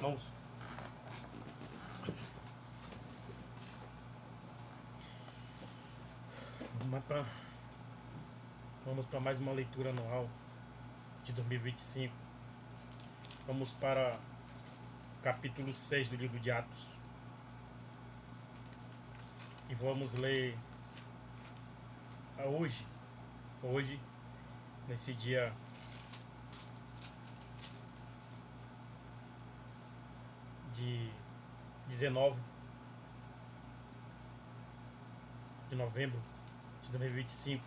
Irmãos, vamos para mais uma leitura anual de 2025. Vamos para o capítulo 6 do livro de Atos. E vamos ler hoje, nesse dia 19 de novembro de 2025,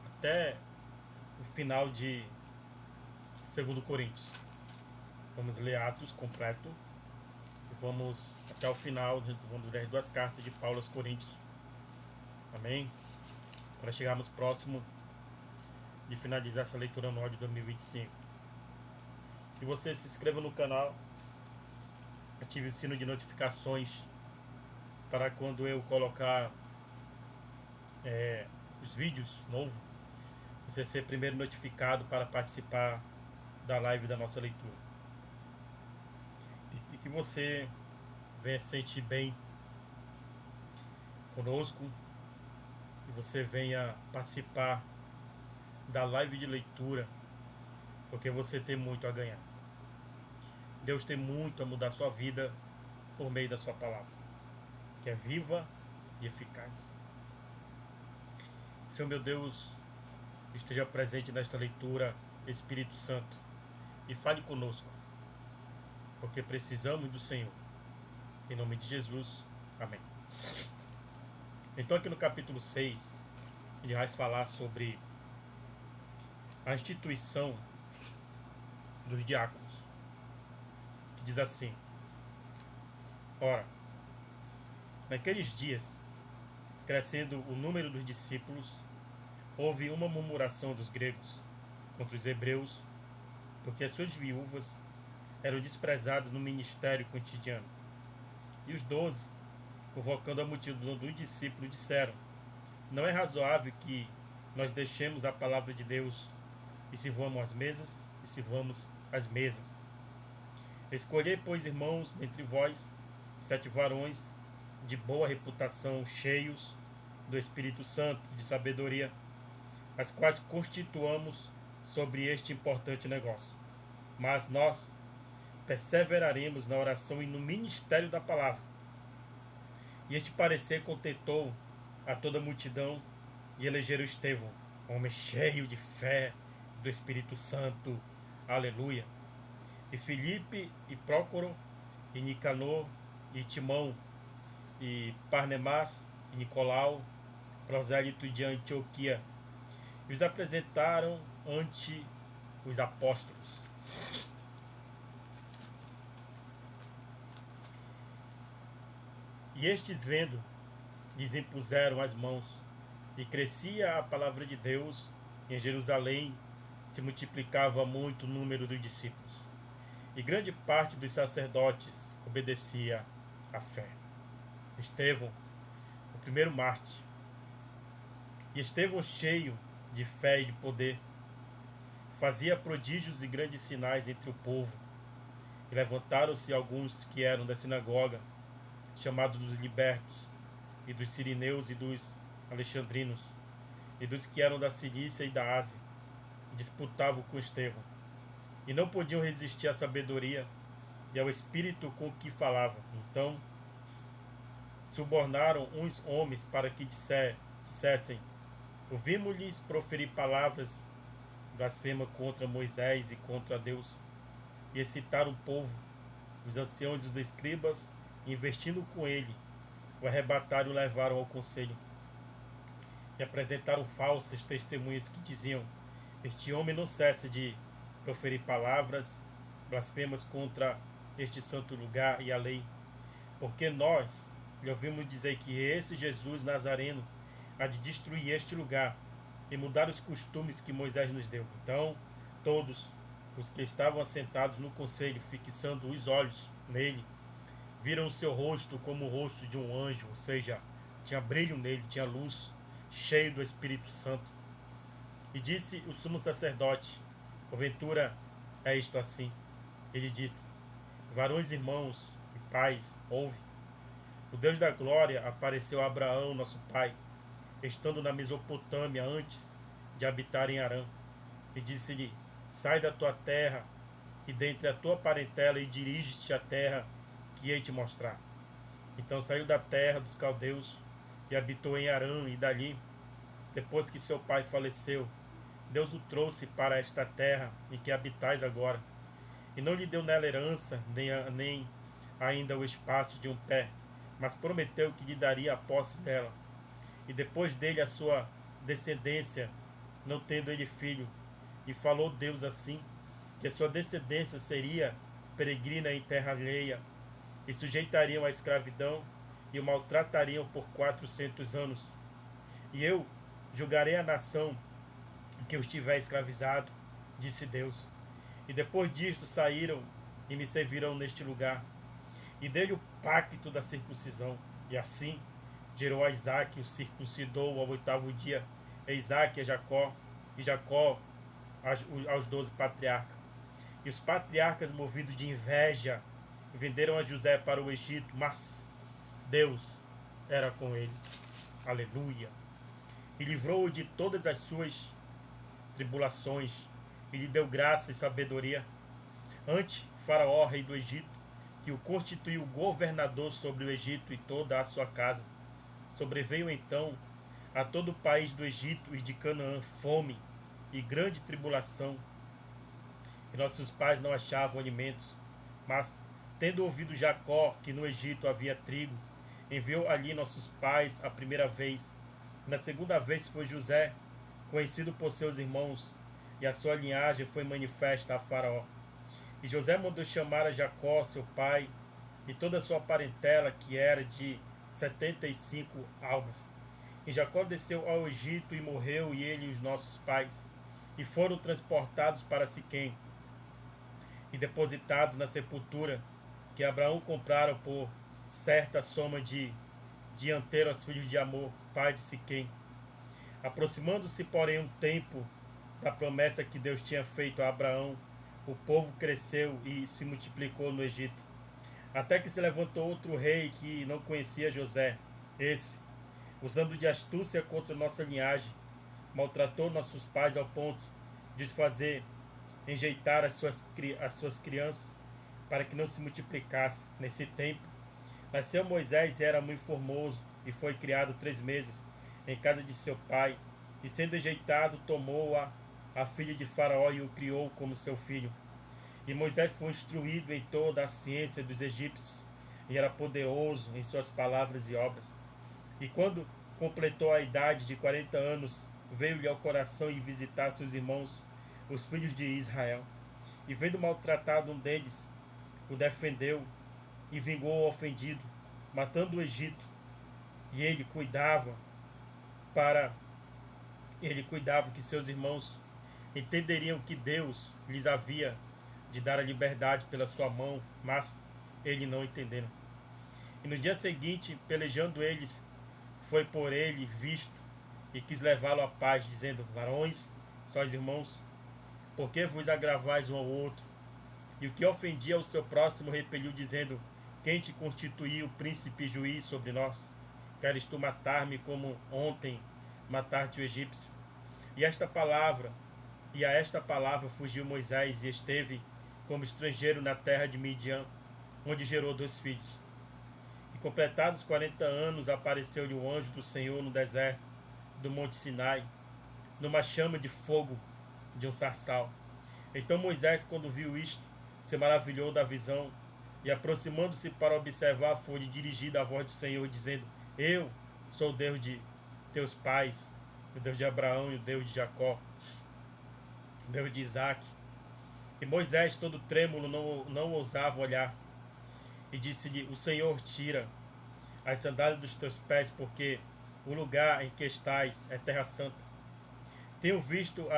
até o final de 2 Coríntios. Vamos ler Atos completo e vamos até o final. Vamos ler 2 cartas de Paulo aos Coríntios. Amém? Para chegarmos próximo de finalizar essa leitura anual de 2025. E você se inscreva no canal, ative o sino de notificações para quando eu colocar os vídeos novos, você ser primeiro notificado para participar da live da nossa leitura. E que você venha se sentir bem conosco, que você venha participar da live de leitura, porque você tem muito a ganhar. Deus tem muito a mudar a sua vida por meio da sua palavra, que é viva e eficaz. Senhor meu Deus, esteja presente nesta leitura, Espírito Santo, e fale conosco, porque precisamos do Senhor. Em nome de Jesus, amém. Então aqui no capítulo 6, ele vai falar sobre a instituição dos diáconos, que diz assim: ora, naqueles dias, crescendo o número dos discípulos, houve uma murmuração dos gregos contra os hebreus, porque as suas viúvas eram desprezadas no ministério cotidiano. E os 12, convocando a multidão dos discípulos, disseram: não é razoável que nós deixemos a palavra de Deus e sirvamos as mesas. Escolhei, pois, irmãos, dentre vós, 7 varões de boa reputação, cheios do Espírito Santo, de sabedoria, as quais constituamos sobre este importante negócio. Mas nós perseveraremos na oração e no ministério da palavra. E este parecer contentou a toda a multidão, e elegeram Estevão, homem cheio de fé do Espírito Santo. Aleluia. E Filipe, e Prócoro, e Nicanor, e Timão, e Parnemás, e Nicolau, prosélito de Antioquia, e os apresentaram ante os apóstolos. E estes, vendo, lhes impuseram as mãos, e crescia a palavra de Deus, e em Jerusalém se multiplicava muito o número dos discípulos. E grande parte dos sacerdotes obedecia à fé. Estevão, o primeiro mártir. E Estevão, cheio de fé e de poder, fazia prodígios e grandes sinais entre o povo. E levantaram-se alguns que eram da sinagoga, chamados dos libertos, e dos sirineus e dos alexandrinos, e dos que eram da Cilícia e da Ásia, e disputavam com Estevão. E não podiam resistir à sabedoria e ao espírito com que falava. Então subornaram uns homens para que dissessem: ouvimos-lhes proferir palavras blasfemas contra Moisés e contra Deus. E excitaram o povo, os anciãos e os escribas, e investindo com ele, o arrebataram e o levaram ao conselho. E apresentaram falsas testemunhas que diziam: este homem não cessa de proferir palavras blasfemas contra este santo lugar e a lei, porque nós lhe ouvimos dizer que esse Jesus Nazareno há de destruir este lugar e mudar os costumes que Moisés nos deu. Então todos os que estavam assentados no conselho, fixando os olhos nele, viram o seu rosto como o rosto de um anjo, ou seja, tinha brilho nele, tinha luz, cheio do Espírito Santo. E disse o sumo sacerdote: porventura é isto assim? Ele disse: varões, irmãos e pais, ouve. O Deus da glória apareceu a Abraão, nosso pai, estando na Mesopotâmia antes de habitar em Harã, e disse-lhe: sai da tua terra e dentre a tua parentela e dirige-te à terra que hei te mostrar. Então saiu da terra dos caldeus e habitou em Harã, e dali, depois que seu pai faleceu, Deus o trouxe para esta terra em que habitais agora, e não lhe deu nela herança, nem ainda o espaço de um pé, mas prometeu que lhe daria a posse dela, e depois dele a sua descendência, não tendo ele filho. E falou Deus assim, que a sua descendência seria peregrina em terra alheia, e sujeitariam à escravidão, e o maltratariam por 400 anos. E eu julgarei a nação que os tiver escravizado, disse Deus. E depois disto saíram e me servirão neste lugar. E dei-lhe o pacto da circuncisão. E assim gerou a Isaque, o circuncidou ao 8º dia, a Isaque a Jacó, e Jacó aos 12 patriarcas. E os patriarcas, movidos de inveja, venderam a José para o Egito, mas Deus era com ele. Aleluia. E livrou-o de todas as suas tribulações, e lhe deu graça e sabedoria ante Faraó, rei do Egito, que o constituiu governador sobre o Egito e toda a sua casa. Sobreveio então a todo o país do Egito e de Canaã fome e grande tribulação, e nossos pais não achavam alimentos. Mas, tendo ouvido Jacó que no Egito havia trigo, enviou ali nossos pais a primeira vez. Na segunda vez foi José, conhecido por seus irmãos, e a sua linhagem foi manifesta a Faraó. E José mandou chamar a Jacó, seu pai, e toda a sua parentela, que era de 75 almas. E Jacó desceu ao Egito e morreu, e ele e os nossos pais, e foram transportados para Siquém, e depositados na sepultura que Abraão comprara por certa soma de dianteiro aos filhos de Amor, pai de Siquém. Aproximando-se, porém, um tempo da promessa que Deus tinha feito a Abraão, o povo cresceu e se multiplicou no Egito, até que se levantou outro rei que não conhecia José. Esse, usando de astúcia contra nossa linhagem, maltratou nossos pais ao ponto de fazer enjeitar as suas crianças, para que não se multiplicasse. Nesse tempo, nasceu Moisés e era muito formoso, e foi criado 3 meses em casa de seu pai, e sendo enjeitado, tomou a filha de Faraó e o criou como seu filho. E Moisés foi instruído em toda a ciência dos egípcios, e era poderoso em suas palavras e obras. E quando completou a idade de 40 anos, veio-lhe ao coração ir visitar seus irmãos, os filhos de Israel. E vendo maltratado um deles, o defendeu e vingou o ofendido, matando o Egito. E ele cuidava que seus irmãos entenderiam que Deus lhes havia de dar a liberdade pela sua mão, mas eles não entenderam. E no dia seguinte, pelejando eles, foi por ele visto e quis levá-lo à paz, dizendo: varões, sóis irmãos, por que vos agravais um ao outro? E o que ofendia o seu próximo repeliu, dizendo: quem te constituiu príncipe e juiz sobre nós? Queres tu matar-me como ontem mataste o egípcio? E a esta palavra fugiu Moisés e esteve como estrangeiro na terra de Midian, onde gerou 2 filhos. E completados 40 anos, apareceu-lhe o anjo do Senhor no deserto do monte Sinai, numa chama de fogo de um sarçal. Então Moisés, quando viu isto, se maravilhou da visão, e aproximando-se para observar, foi dirigida a voz do Senhor, dizendo: eu sou o Deus de teus pais, o Deus de Abraão e o Deus de Jacó, o Deus de Isaque. E Moisés, todo trêmulo, não ousava olhar. E disse-lhe: o Senhor tira as sandálias dos teus pés, porque o lugar em que estás é terra santa. Tenho visto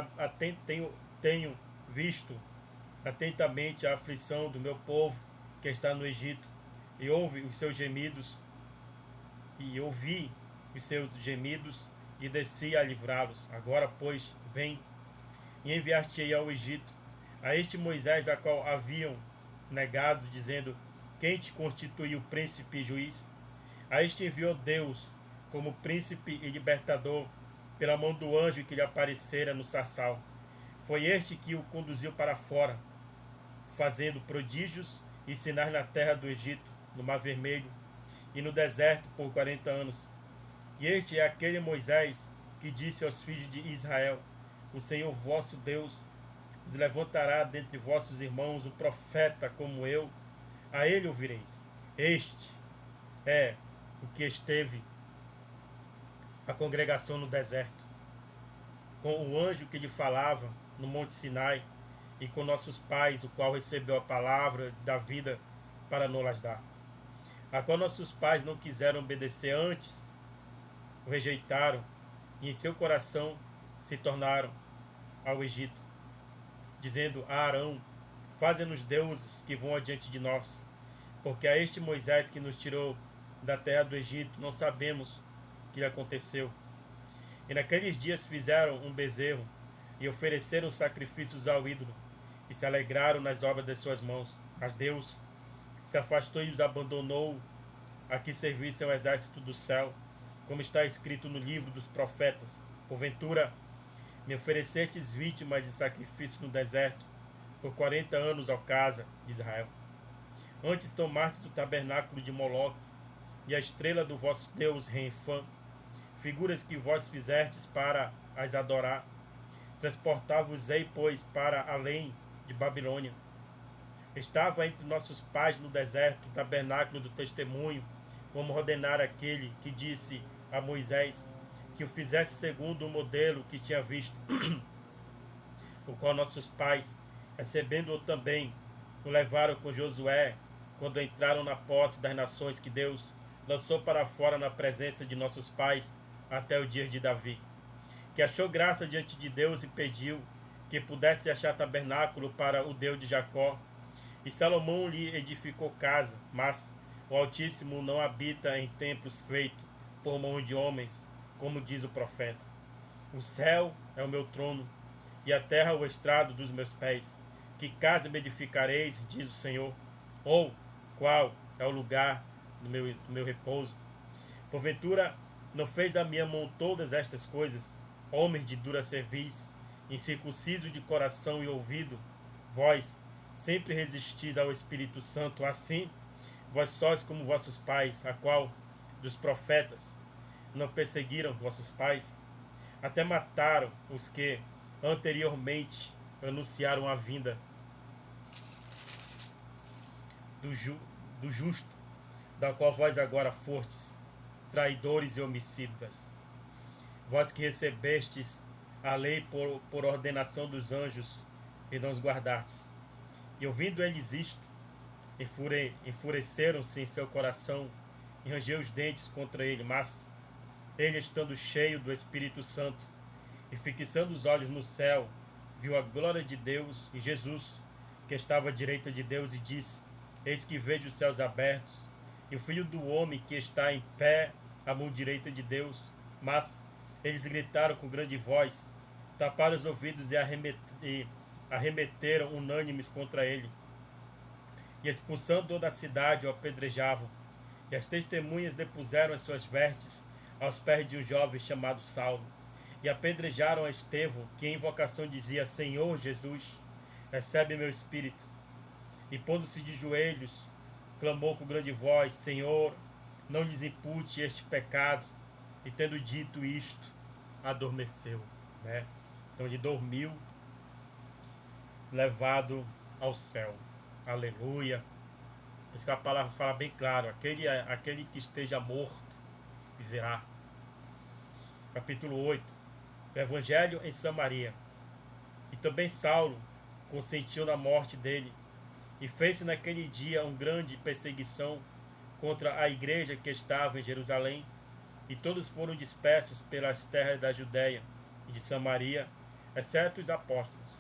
atentamente a aflição do meu povo que está no Egito, e ouvi os seus gemidos, e desci a livrá-los. Agora, pois, vem, e enviar-te-ei ao Egito, a este Moisés, a qual haviam negado, dizendo: quem te constituiu príncipe e juiz? A este enviou Deus como príncipe e libertador, pela mão do anjo que lhe aparecera no sarçal. Foi este que o conduziu para fora, fazendo prodígios e sinais na terra do Egito, no Mar Vermelho e no deserto por 40 anos. E este é aquele Moisés que disse aos filhos de Israel: o Senhor vosso Deus vos levantará dentre vossos irmãos um profeta como eu, a ele ouvireis. Este é o que esteve a congregação no deserto, com o anjo que lhe falava no Monte Sinai, e com nossos pais, o qual recebeu a palavra da vida para nos dar, a qual nossos pais não quiseram obedecer, antes o rejeitaram, e em seu coração se tornaram ao Egito, dizendo a Arão: faze-nos deuses que vão adiante de nós, porque a este Moisés que nos tirou da terra do Egito não sabemos o que lhe aconteceu. E naqueles dias fizeram um bezerro e ofereceram sacrifícios ao ídolo, e se alegraram nas obras de suas mãos. Mas Deus se afastou e os abandonou a que servissem ao exército do céu, como está escrito no livro dos profetas: porventura me oferecestes vítimas e sacrifícios no deserto por 40 anos, ao casa de Israel. Antes tomastes o tabernáculo de Moloque e a estrela do vosso Deus Renfã, figuras que vós fizestes para as adorar. Transportava-os-ei, pois, para além de Babilônia. Estava entre nossos pais no deserto o tabernáculo do testemunho, como ordenara aquele que disse a Moisés que o fizesse segundo o modelo que tinha visto, o qual nossos pais, recebendo-o também, o levaram com Josué, quando entraram na posse das nações que Deus lançou para fora na presença de nossos pais, até o dia de Davi, que achou graça diante de Deus e pediu que pudesse achar tabernáculo para o Deus de Jacó. E Salomão lhe edificou casa, mas o Altíssimo não habita em templos feitos por mão de homens, como diz o profeta. O céu é o meu trono, e a terra o estrado dos meus pés. Que casa me edificareis, diz o Senhor? Ou qual é o lugar do meu repouso? Porventura não fez a minha mão todas estas coisas? Homens de dura cerviz, incircunciso de coração e ouvido, vós sempre resistis ao Espírito Santo. Assim, vós sois como vossos pais, a qual dos profetas não perseguiram vossos pais? Até mataram os que anteriormente anunciaram a vinda do justo, da qual vós agora fostes traidores e homicidas. Vós que recebestes a lei por ordenação dos anjos e não os guardastes. E ouvindo eles isto, enfureceram-se em seu coração e rangeu os dentes contra ele. Mas ele, estando cheio do Espírito Santo e fixando os olhos no céu, viu a glória de Deus e Jesus, que estava à direita de Deus, e disse: eis que vejo os céus abertos e o Filho do Homem que está em pé à mão direita de Deus. Mas eles gritaram com grande voz, taparam os ouvidos e arremeteram unânimes contra ele, e expulsando toda a cidade o apedrejavam. E as testemunhas depuseram as suas vestes aos pés de um jovem chamado Saulo, e apedrejaram a Estevão, que em invocação dizia: Senhor Jesus, recebe meu espírito. E pondo-se de joelhos, clamou com grande voz: Senhor, não lhes impute este pecado. E tendo dito isto, adormeceu, né? Então ele dormiu, levado ao céu. Aleluia. Por isso que a palavra fala bem claro: aquele que esteja morto viverá. Capítulo 8. O Evangelho em Samaria. E também Saulo consentiu na morte dele, e fez-se naquele dia uma grande perseguição contra a igreja que estava em Jerusalém, e todos foram dispersos pelas terras da Judéia e de Samaria, exceto os apóstolos.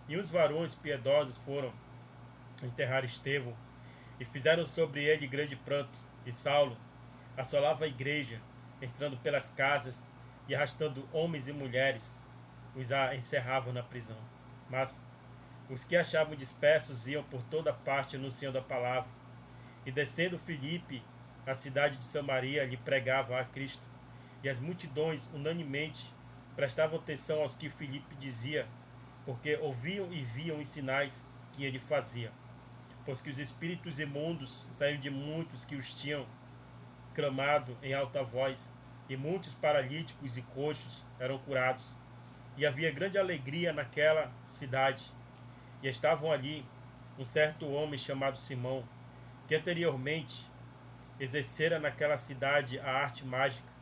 E os varões piedosos foram enterrar Estevão, e fizeram sobre ele grande pranto. E Saulo assolava a igreja, entrando pelas casas e arrastando homens e mulheres, os encerravam na prisão. Mas Os que achavam dispersos iam por toda parte anunciando a palavra. E descendo Filipe, a cidade de Samaria, lhe pregavam a Cristo. E as multidões, unanimemente, prestavam atenção aos que Filipe dizia, porque ouviam e viam os sinais que ele fazia. Pois que os espíritos imundos saíram de muitos que os tinham clamado em alta voz, e muitos paralíticos e coxos eram curados. E havia grande alegria naquela cidade. E estavam ali um certo homem chamado Simão, que anteriormente exercera naquela cidade a arte mágica,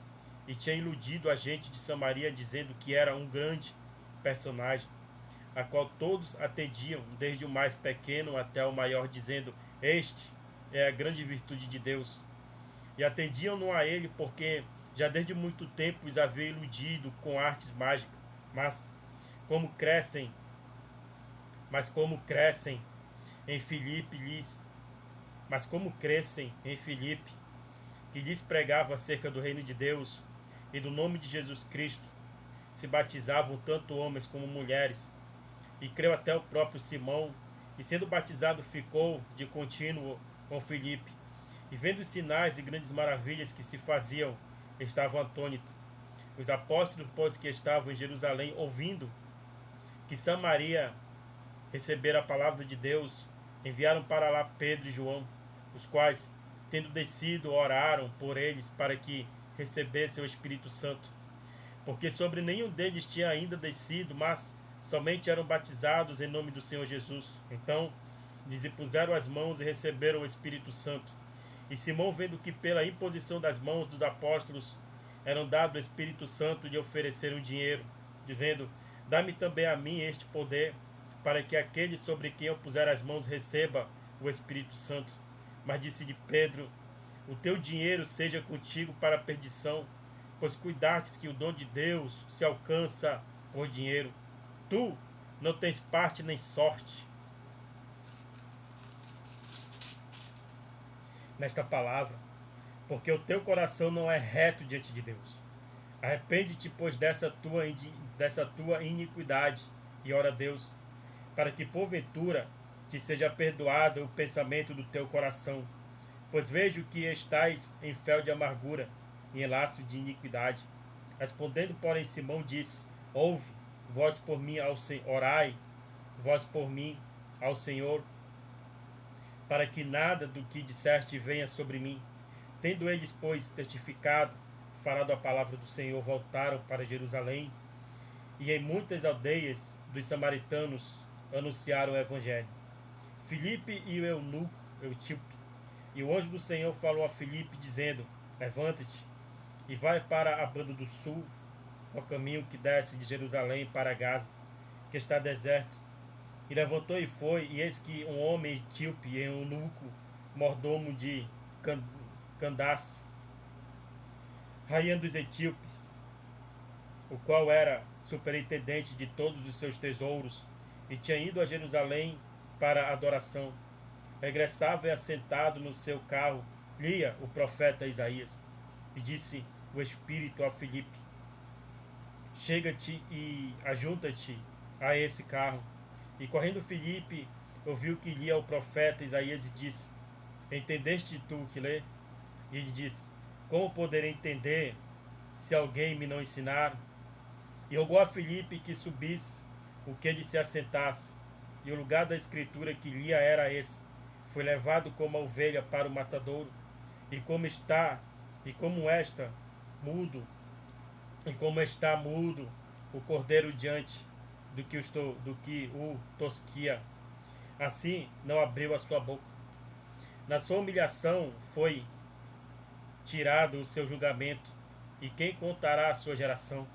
e tinha iludido a gente de Samaria, dizendo que era um grande personagem, a qual todos atendiam, desde o mais pequeno até o maior, dizendo: este é a grande virtude de Deus. E atendiam-no a ele, porque já desde muito tempo os havia iludido com artes mágicas. Mas como crescem, em Filipe lhes, mas como crescem em Filipe, que lhes pregava acerca do reino de Deus e do nome de Jesus Cristo, se batizavam tanto homens como mulheres, e creu até o próprio Simão, e sendo batizado ficou de contínuo com Filipe. E vendo os sinais e grandes maravilhas que se faziam, estavam atônitos. Os apóstolos, pois, que estavam em Jerusalém, ouvindo que Samaria recebera a palavra de Deus, enviaram para lá Pedro e João, os quais, tendo descido, oraram por eles para que recebessem o Espírito Santo, porque sobre nenhum deles tinha ainda descido, mas somente eram batizados em nome do Senhor Jesus. Então lhes impuseram as mãos e receberam o Espírito Santo. E Simão, vendo que pela imposição das mãos dos apóstolos eram dado o Espírito Santo, lhe ofereceram dinheiro, dizendo: dá-me também a mim este poder, para que aquele sobre quem eu puser as mãos receba o Espírito Santo. Mas disse-lhe Pedro: o teu dinheiro seja contigo para a perdição, pois cuidastes que o dom de Deus se alcança por dinheiro. Tu não tens parte nem sorte nesta palavra, porque o teu coração não é reto diante de Deus. Arrepende-te, pois, dessa tua iniquidade, e ora a Deus, para que porventura te seja perdoado o pensamento do teu coração. Pois vejo que estais em fel de amargura e em laço de iniquidade. Respondendo, porém, Simão disse: ouve, vós por mim ao Senhor, orai, vós por mim ao Senhor, para que nada do que disseste venha sobre mim. Tendo eles, pois, testificado, falado a palavra do Senhor, voltaram para Jerusalém, e em muitas aldeias dos samaritanos anunciaram o evangelho. Filipe e o eunuco Etíope. E o anjo do Senhor falou a Filipe, dizendo: levanta-te e vai para a banda do sul, ao caminho que desce de Jerusalém para Gaza, que está deserto. E levantou e foi, e eis que um homem etíope, eunuco, mordomo de Candace, rainha dos etíopes, o qual era superintendente de todos os seus tesouros, e tinha ido a Jerusalém para a adoração, regressava e assentado no seu carro, lia o profeta Isaías. E disse o Espírito a Filipe: chega-te e ajunta-te a esse carro. E correndo Filipe ouviu que lia o profeta Isaías e disse: entendeste tu o que lê? E ele disse: como poderei entender se alguém me não ensinar? E rogou a Filipe que subisse, o que ele se assentasse. E o lugar da escritura que lia era esse: foi levado como a ovelha para o matadouro, e como está mudo o cordeiro diante do que o tosquia, assim não abriu a sua boca. Na sua humilhação foi tirado o seu julgamento, e quem contará a sua geração?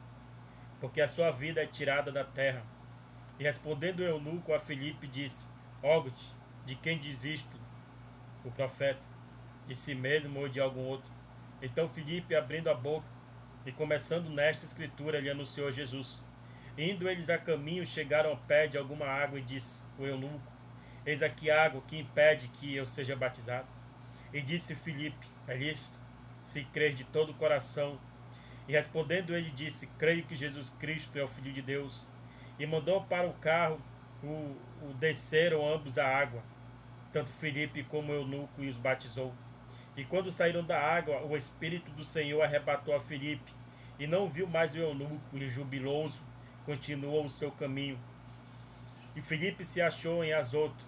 Porque a sua vida é tirada da terra. E respondendo o eunuco a Filipe, disse: rogo-te, de quem diz isto o profeta? De si mesmo ou de algum outro? Então Filipe, abrindo a boca e começando nesta escritura, lhe anunciou Jesus. Indo eles a caminho, chegaram ao pé de alguma água, e disse o eunuco: eis aqui água, que impede que eu seja batizado? E disse Filipe: é lícito, se crês de todo o coração. E respondendo ele disse: creio que Jesus Cristo é o Filho de Deus. E mandou para o carro, o desceram ambos à água, tanto Filipe como Eunuco, e os batizou. E quando saíram da água, o Espírito do Senhor arrebatou a Filipe, e não viu mais o eunuco, e jubiloso continuou o seu caminho. E Filipe se achou em Azoto,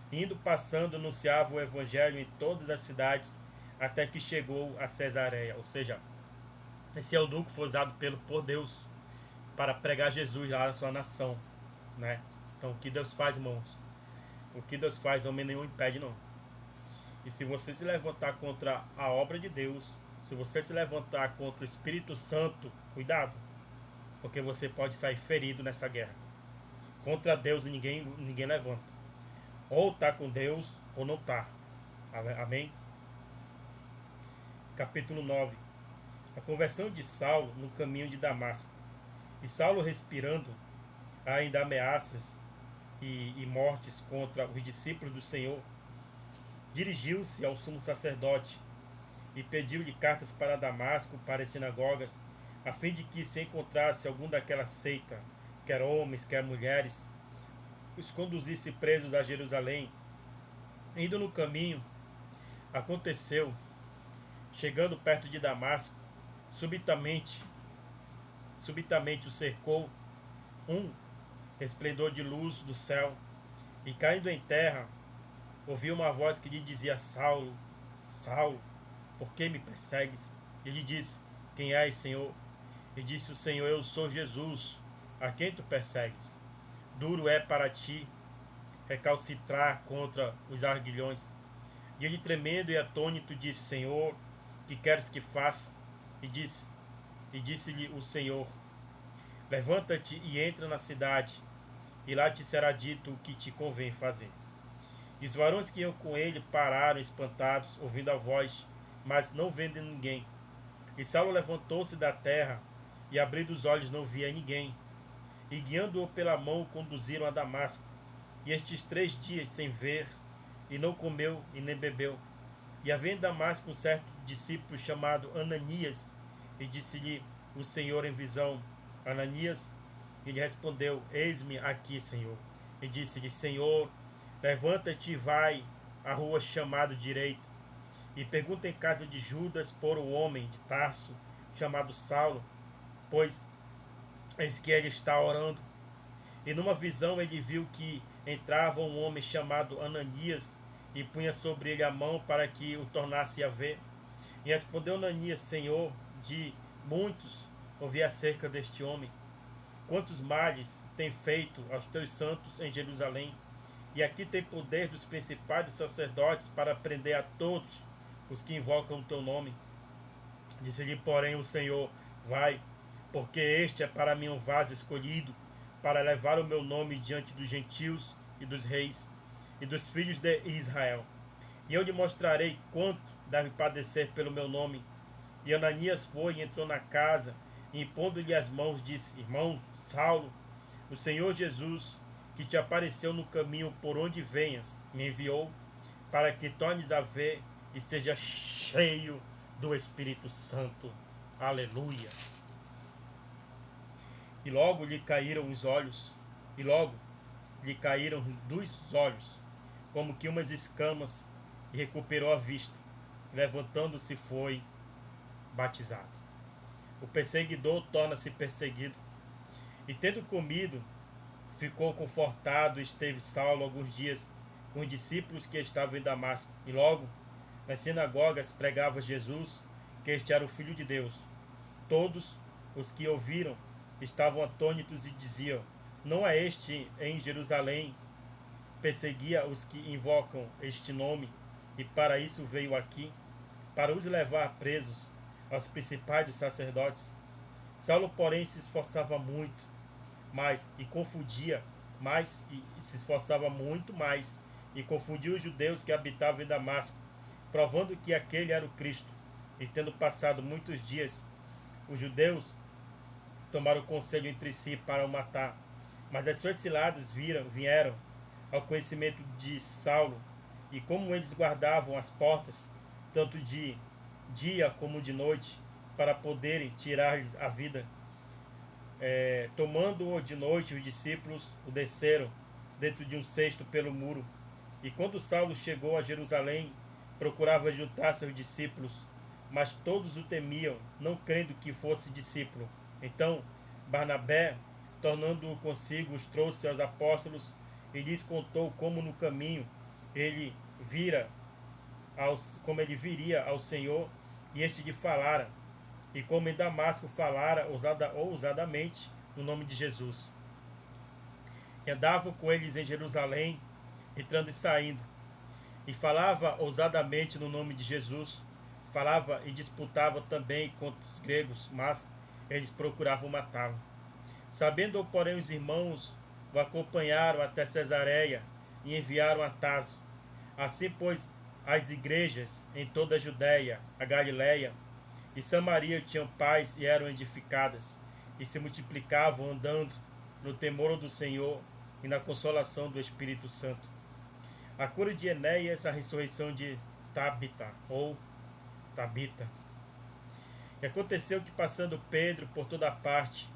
indo passando, anunciava o evangelho em todas as cidades, até que chegou a Cesareia. Ou seja, esse eunuco foi usado por Deus para pregar Jesus lá na sua nação, né? Então, o que Deus faz, irmãos? O que Deus faz, homem nenhum impede, não. E se você se levantar contra a obra de Deus, se você se levantar contra o Espírito Santo, cuidado, porque você pode sair ferido nessa guerra. Contra Deus ninguém levanta. Ou está com Deus ou não está. Amém? Capítulo 9. A conversão de Saulo no caminho de Damasco. E Saulo, respirando ainda ameaças e mortes contra os discípulos do Senhor, dirigiu-se ao sumo sacerdote e pediu-lhe cartas para Damasco, para as sinagogas, a fim de que se encontrasse algum daquela seita, quer homens, quer mulheres, os conduzisse presos a Jerusalém. Indo no caminho, aconteceu, chegando perto de Damasco, subitamente o cercou um esplendor de luz do céu, e caindo em terra, ouviu uma voz que lhe dizia: Saulo, Saulo, por que me persegues? E lhe disse: Quem és, Senhor? E disse o Senhor: Eu sou Jesus, a quem tu persegues. Duro é para ti recalcitrar contra os arguilhões. E ele, tremendo e atônito, disse: Senhor, que queres que faça? E disse-lhe o Senhor: Levanta-te e entra na cidade, e lá te será dito o que te convém fazer. E os varões que iam com ele pararam espantados, ouvindo a voz, mas não vendo ninguém. E Saulo levantou-se da terra, e abrindo os olhos não via ninguém. E guiando-o pela mão, conduziram a Damasco. E estes 3 dias sem ver, e não comeu e nem bebeu. E havia em Damasco um certo discípulo chamado Ananias, e disse-lhe o Senhor em visão: Ananias? E ele respondeu: Eis-me aqui, Senhor. E disse-lhe: Senhor, levanta-te e vai à rua chamada Direita, e pergunta em casa de Judas por um homem de Tarso, chamado Saulo, pois eis que ele está orando. E numa visão ele viu que entrava um homem chamado Ananias, e punha sobre ele a mão para que o tornasse a ver. E respondeu Ananias: Senhor, de muitos ouvi acerca deste homem, quantos males tem feito aos teus santos em Jerusalém. E aqui tem poder dos principais sacerdotes para prender a todos os que invocam o teu nome. Disse-lhe, porém, o Senhor: Vai, porque este é para mim um vaso escolhido, para levar o meu nome diante dos gentios e dos reis e dos filhos de Israel. E eu lhe mostrarei quanto deve padecer pelo meu nome. E Ananias foi e entrou na casa, e impondo-lhe as mãos, disse: Irmão Saulo, o Senhor Jesus, que te apareceu no caminho por onde venhas, me enviou para que tornes a ver e seja cheio do Espírito Santo. Aleluia. E logo lhe caíram os olhos, e logo lhe caíram dos olhos, como que umas escamas, e recuperou a vista. Levantando-se, foi batizado. O perseguidor torna-se perseguido. E tendo comido, ficou confortado, e esteve Saulo alguns dias com os discípulos que estavam em Damasco. E logo, nas sinagogas, pregava Jesus, que este era o Filho de Deus. Todos os que ouviram estavam atônitos e diziam: Não é este em Jerusalém? Perseguia os que invocam este nome, e para isso veio aqui, para os levar presos aos principais dos sacerdotes. Saulo, porém, se esforçava muito mais e confundia mais, e se esforçava muito mais e confundia os judeus que habitavam em Damasco, provando que aquele era o Cristo. E tendo passado muitos dias, os judeus tomaram conselho entre si para o matar. Mas as suas ciladas vieram ao conhecimento de Saulo, e como eles guardavam as portas, tanto de dia como de noite, para poderem tirar-lhes a vida, tomando-o de noite, os discípulos o desceram dentro de um cesto pelo muro. E quando Saulo chegou a Jerusalém, procurava juntar seus discípulos, mas todos o temiam, não crendo que fosse discípulo. Então Barnabé, tornando-o consigo, os trouxe aos apóstolos e lhes contou como no caminho ele como ele viria ao Senhor, e este lhe falara, e como em Damasco falara ousadamente no nome de Jesus. E andava com eles em Jerusalém, entrando e saindo, e falava ousadamente no nome de Jesus. Falava e disputava também contra os gregos, mas eles procuravam matá-lo. Sabendo, porém, os irmãos o acompanharam até Cesareia e enviaram a Tarso. Assim, pois, as igrejas em toda a Judéia, a Galiléia e Samaria tinham paz e eram edificadas, e se multiplicavam andando no temor do Senhor e na consolação do Espírito Santo. A cura de Enéas, a ressurreição de Tabita, ou Tabita. E aconteceu que, passando Pedro por toda a parte,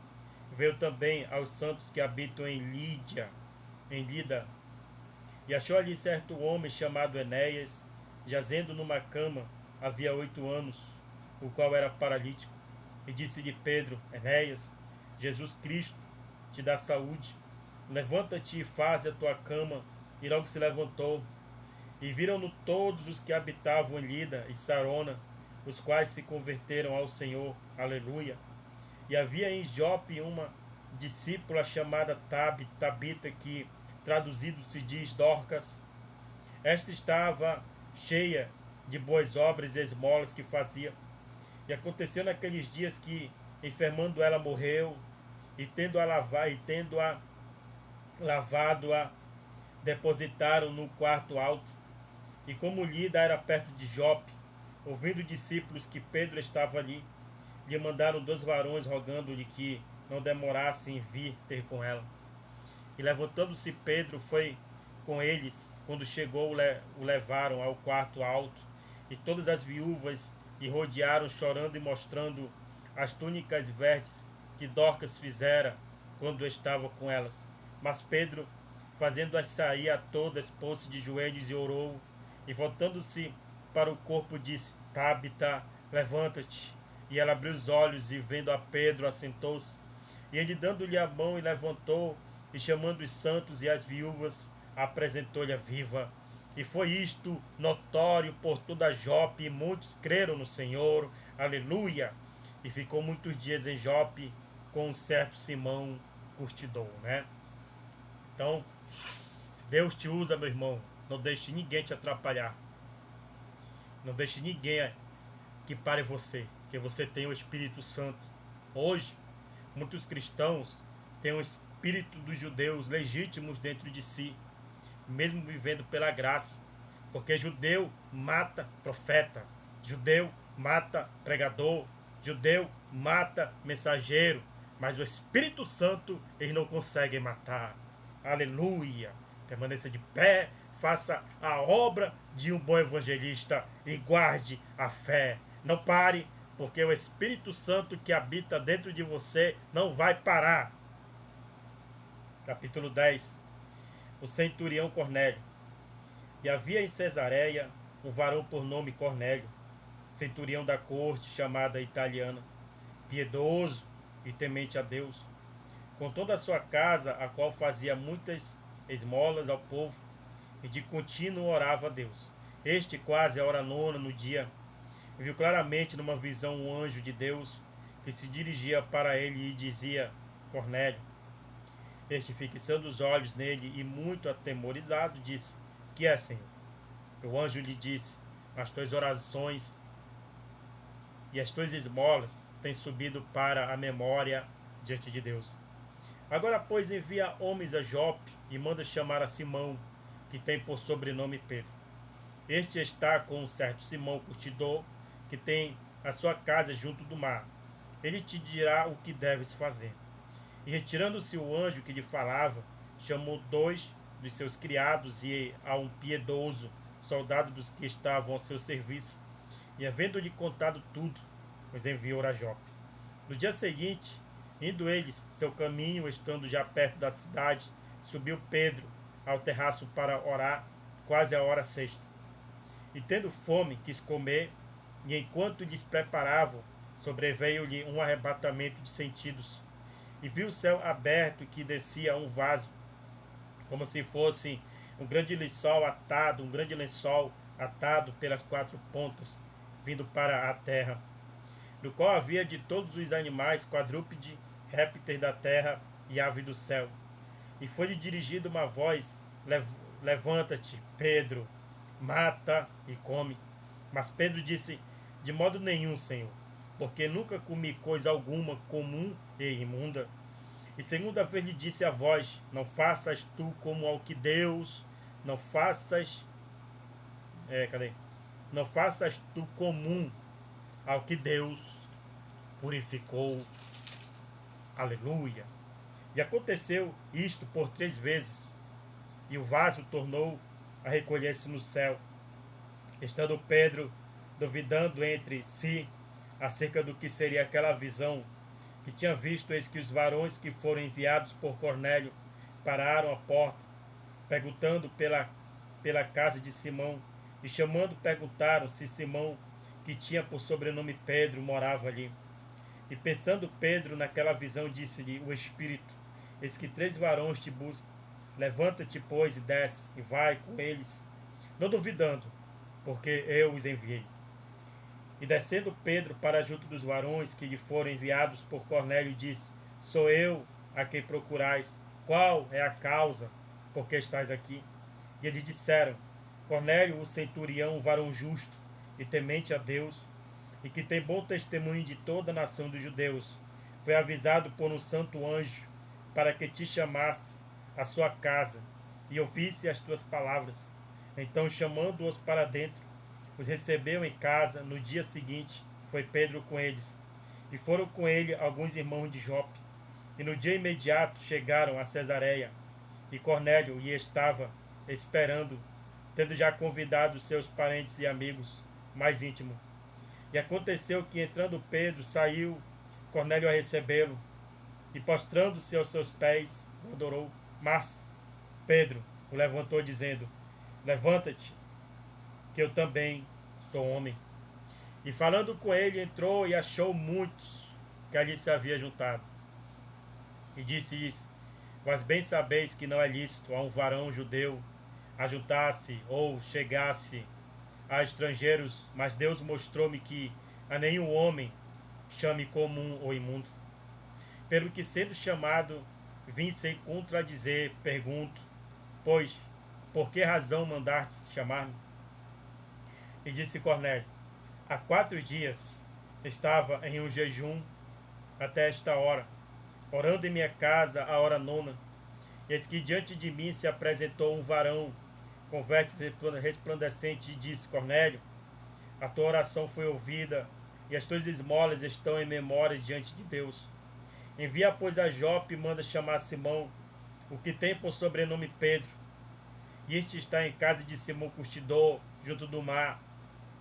veio também aos santos que habitam em Lida, e achou ali certo homem chamado Enéas, jazendo numa cama havia 8 anos, o qual era paralítico. E disse-lhe Pedro: Enéas, Jesus Cristo te dá saúde, levanta-te e faze a tua cama. E logo se levantou. E viram-no todos os que habitavam em Lida e Sarona, os quais se converteram ao Senhor. Aleluia. E havia em Jope uma discípula chamada Tabita, que traduzido se diz Dorcas. Esta estava cheia de boas obras e esmolas que fazia. E aconteceu naqueles dias que, enfermando ela, morreu, e tendo-a lavado-a, depositaram no quarto alto. E como Lida era perto de Jope, ouvindo discípulos que Pedro estava ali, lhe mandaram 2 varões, rogando-lhe que não demorasse em vir ter com ela. E levantando-se Pedro, foi com eles. Quando chegou, o levaram ao quarto alto, e todas as viúvas e rodearam, chorando e mostrando as túnicas verdes que Dorcas fizera quando estava com elas. Mas Pedro, fazendo-as sair a todas, pôs-se de joelhos e orou, e voltando-se para o corpo, disse: Tabita, levanta-te. E ela abriu os olhos, e vendo a Pedro, assentou-se. E ele, dando-lhe a mão, e levantou, e chamando os santos e as viúvas, apresentou-lhe a viva. E foi isto notório por toda Jope, e muitos creram no Senhor. Aleluia! E ficou muitos dias em Jope com um certo Simão curtidor, né? Então, se Deus te usa, meu irmão, não deixe ninguém te atrapalhar. Não deixe ninguém que pare você, que você tem o Espírito Santo. Hoje, muitos cristãos têm o espírito dos judeus legítimos dentro de si, mesmo vivendo pela graça, porque judeu mata profeta, judeu mata pregador, judeu mata mensageiro, mas o Espírito Santo eles não conseguem matar. Aleluia! Permaneça de pé, faça a obra de um bom evangelista e guarde a fé. Não pare, porque o Espírito Santo que habita dentro de você não vai parar. Capítulo 10. O centurião Cornélio. E havia em Cesareia um varão por nome Cornélio, centurião da corte chamada italiana, piedoso e temente a Deus, com toda a sua casa, a qual fazia muitas esmolas ao povo, e de contínuo orava a Deus. Este, quase a hora nona no dia, viu claramente numa visão um anjo de Deus que se dirigia para ele e dizia: Cornélio. Este, fixando os olhos nele e muito atemorizado, disse: Que é, Senhor? O anjo lhe disse: As tuas orações e as tuas esmolas têm subido para a memória diante de Deus. Agora, pois, envia homens a Jope e manda chamar a Simão, que tem por sobrenome Pedro. Este está com um certo Simão curtidor, que tem a sua casa junto do mar. Ele te dirá o que deves fazer. E retirando-se o anjo que lhe falava, chamou 2 dos seus criados e a um piedoso soldado dos que estavam ao seu serviço, e havendo-lhe contado tudo, os enviou a Jope. No dia seguinte, indo eles seu caminho, estando já perto da cidade, subiu Pedro ao terraço para orar, quase a hora sexta. E tendo fome, quis comer, e enquanto lhes preparavam, sobreveio-lhe um arrebatamento de sentidos, e viu o céu aberto e que descia um vaso, como se fosse um grande lençol atado pelas quatro pontas, vindo para a terra, no qual havia de todos os animais, quadrúpede, répteis da terra e ave do céu. E foi-lhe dirigida uma voz: Levanta-te, Pedro, mata e come. Mas Pedro disse: De modo nenhum, Senhor, porque nunca comi coisa alguma comum e imunda. E segunda vez lhe disse a voz: Não faças tu como ao que Deus, não faças, não faças tu comum ao que Deus purificou. Aleluia. E aconteceu isto por 3 vezes, e o vaso tornou a recolher-se no céu. Estando Pedro duvidando entre si acerca do que seria aquela visão que tinha visto, eis que os varões que foram enviados por Cornélio pararam à porta, perguntando pela casa de Simão, e chamando perguntaram se Simão, que tinha por sobrenome Pedro, morava ali. E pensando Pedro naquela visão, disse-lhe o Espírito: Eis que 3 varões te buscam. Levanta-te, pois, e desce, e vai com eles, não duvidando, porque eu os enviei. E descendo Pedro para junto dos varões que lhe foram enviados por Cornélio, disse: Sou eu a quem procurais. Qual é a causa por que estais aqui? E eles disseram: Cornélio, o centurião, um varão justo e temente a Deus, e que tem bom testemunho de toda a nação dos judeus, foi avisado por um santo anjo para que te chamasse à sua casa e ouvisse as tuas palavras. Então, chamando-os para dentro, os recebeu em casa. No dia seguinte, foi Pedro com eles, e foram com ele alguns irmãos de Jope. E no dia imediato chegaram a Cesareia, e Cornélio lhe estava esperando, tendo já convidado seus parentes e amigos mais íntimos. E aconteceu que, entrando Pedro, saiu Cornélio a recebê-lo, e prostrando-se aos seus pés, o adorou. Mas Pedro o levantou, dizendo: Levanta-te, que eu também sou homem. E falando com ele, entrou e achou muitos que ali se havia juntado. E disse-lhes: Vós bem sabeis que não é lícito a um varão judeu ajuntar-se ou chegar-se a estrangeiros, mas Deus mostrou-me que a nenhum homem chame comum ou imundo. Pelo que, sendo chamado, vim sem contradizer, pergunto: Pois, por que razão mandastes chamar-me? E disse Cornélio: Há 4 dias estava em um jejum até esta hora, orando em minha casa a hora 9. Eis que diante de mim se apresentou um varão com vestes resplandecentes e disse: Cornélio, a tua oração foi ouvida e as tuas esmolas estão em memória diante de Deus. Envia, pois, a Jope e manda chamar Simão, o que tem por sobrenome Pedro. E este está em casa de Simão Curtidor, junto do mar,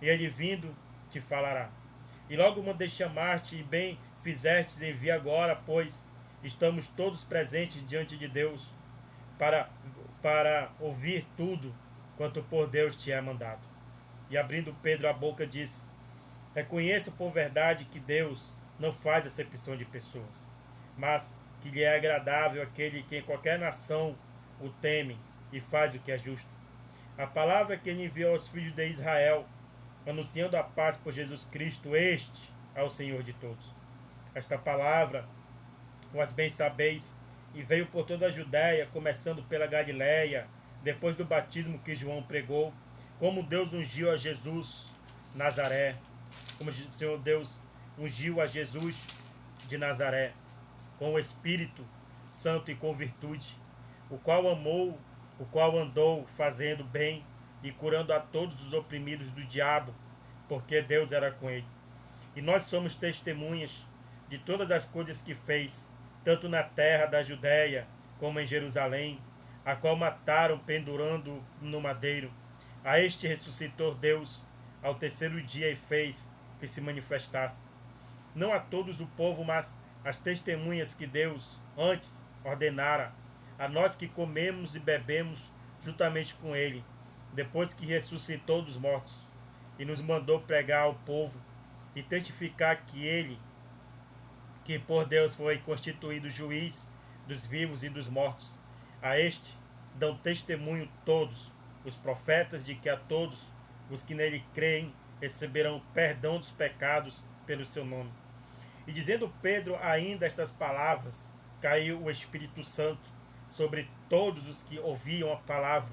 e ele vindo te falará. E logo mandei chamar-te, e bem fizestes, envia agora, pois estamos todos presentes diante de Deus, para ouvir tudo quanto por Deus te é mandado. E abrindo Pedro a boca, disse: Reconheço por verdade que Deus não faz acepção de pessoas, mas que lhe é agradável aquele que em qualquer nação o teme e faz o que é justo. A palavra que ele enviou aos filhos de Israel, anunciando a paz por Jesus Cristo, este é o Senhor de todos. Esta palavra, vós bem sabeis, e veio por toda a Judéia, começando pela Galiléia, depois do batismo que João pregou, como Deus ungiu a Jesus Nazaré, como o Senhor Deus ungiu a Jesus de Nazaré, com o Espírito Santo e com virtude, o qual andou fazendo bem e curando a todos os oprimidos do diabo, porque Deus era com ele. E nós somos testemunhas de todas as coisas que fez, tanto na terra da Judéia como em Jerusalém, a qual mataram pendurando no madeiro. A este ressuscitou Deus ao 3º dia e fez que se manifestasse, não a todos o povo, mas as testemunhas que Deus antes ordenara, a nós que comemos e bebemos juntamente com ele, depois que ressuscitou dos mortos, e nos mandou pregar ao povo e testificar que por Deus foi constituído juiz dos vivos e dos mortos. A este dão testemunho todos os profetas de que a todos os que nele creem receberão perdão dos pecados pelo seu nome. E dizendo Pedro ainda estas palavras, caiu o Espírito Santo sobre todos os que ouviam a palavra,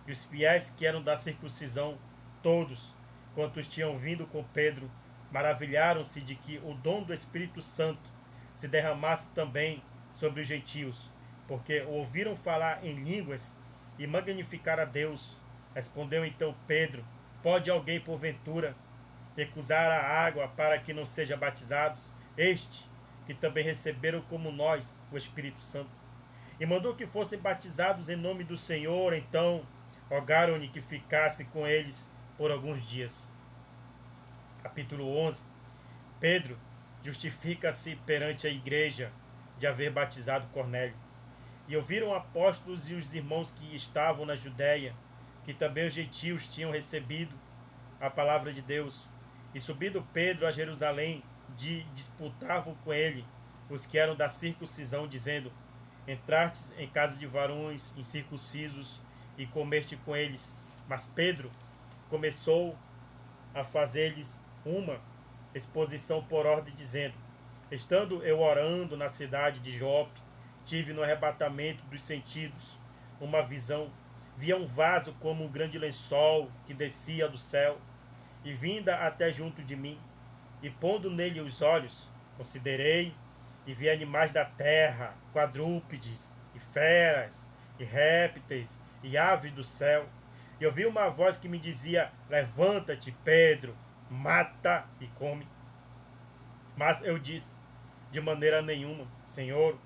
e os fiéis que eram da circuncisão, todos quantos tinham vindo com Pedro, maravilharam-se de que o dom do Espírito Santo se derramasse também sobre os gentios, porque ouviram falar em línguas e magnificar a Deus. Respondeu então Pedro: pode alguém porventura recusar a água para que não sejam batizados, este que também receberam como nós o Espírito Santo? E mandou que fossem batizados em nome do Senhor. Então rogaram-lhe que ficasse com eles por alguns dias. Capítulo 11. Pedro justifica-se perante a igreja de haver batizado Cornélio. E ouviram apóstolos e os irmãos que estavam na Judéia, que também os gentios tinham recebido a palavra de Deus. E subindo Pedro a Jerusalém, disputavam com ele os que eram da circuncisão, dizendo: entrastes em casa de varões incircuncisos e comeste com eles. Mas Pedro começou a fazer-lhes uma exposição por ordem, dizendo: estando eu orando na cidade de Jope, tive no arrebatamento dos sentidos uma visão. Via um vaso como um grande lençol que descia do céu e vinda até junto de mim. E pondo nele os olhos, considerei e vi animais da terra, quadrúpedes e feras e répteis e aves do céu. E ouvi uma voz que me dizia: levanta-te, Pedro, mata e come. Mas eu disse: de maneira nenhuma, Senhor,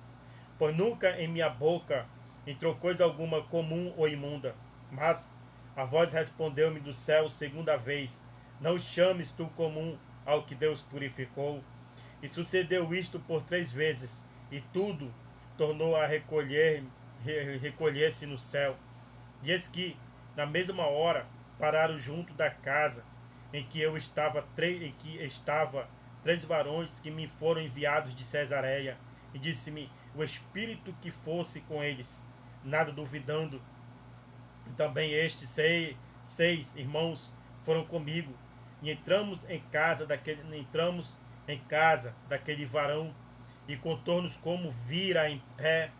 pois nunca em minha boca entrou coisa alguma comum ou imunda. Mas a voz respondeu-me do céu segunda vez: não chames tu comum ao que Deus purificou. E sucedeu isto por 3 vezes, e tudo tornou a recolher-se no céu. E eis que, na mesma hora, pararam junto da casa em que estava 3 varões que me foram enviados de Cesareia, e disse-me o Espírito que fosse com eles, nada duvidando. E também estes 6 irmãos foram comigo, e entramos em casa daquele varão, e contou-nos como vira em pé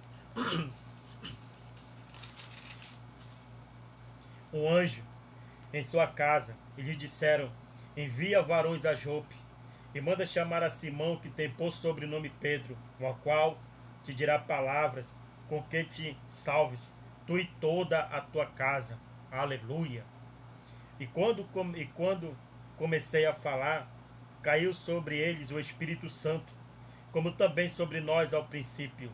um anjo em sua casa, e lhe disseram: envia varões a Jope, e manda chamar a Simão, que tem por sobrenome Pedro, o qual te dirá palavras com que te salves, tu e toda a tua casa. Aleluia. E quando comecei a falar, caiu sobre eles o Espírito Santo, como também sobre nós ao princípio.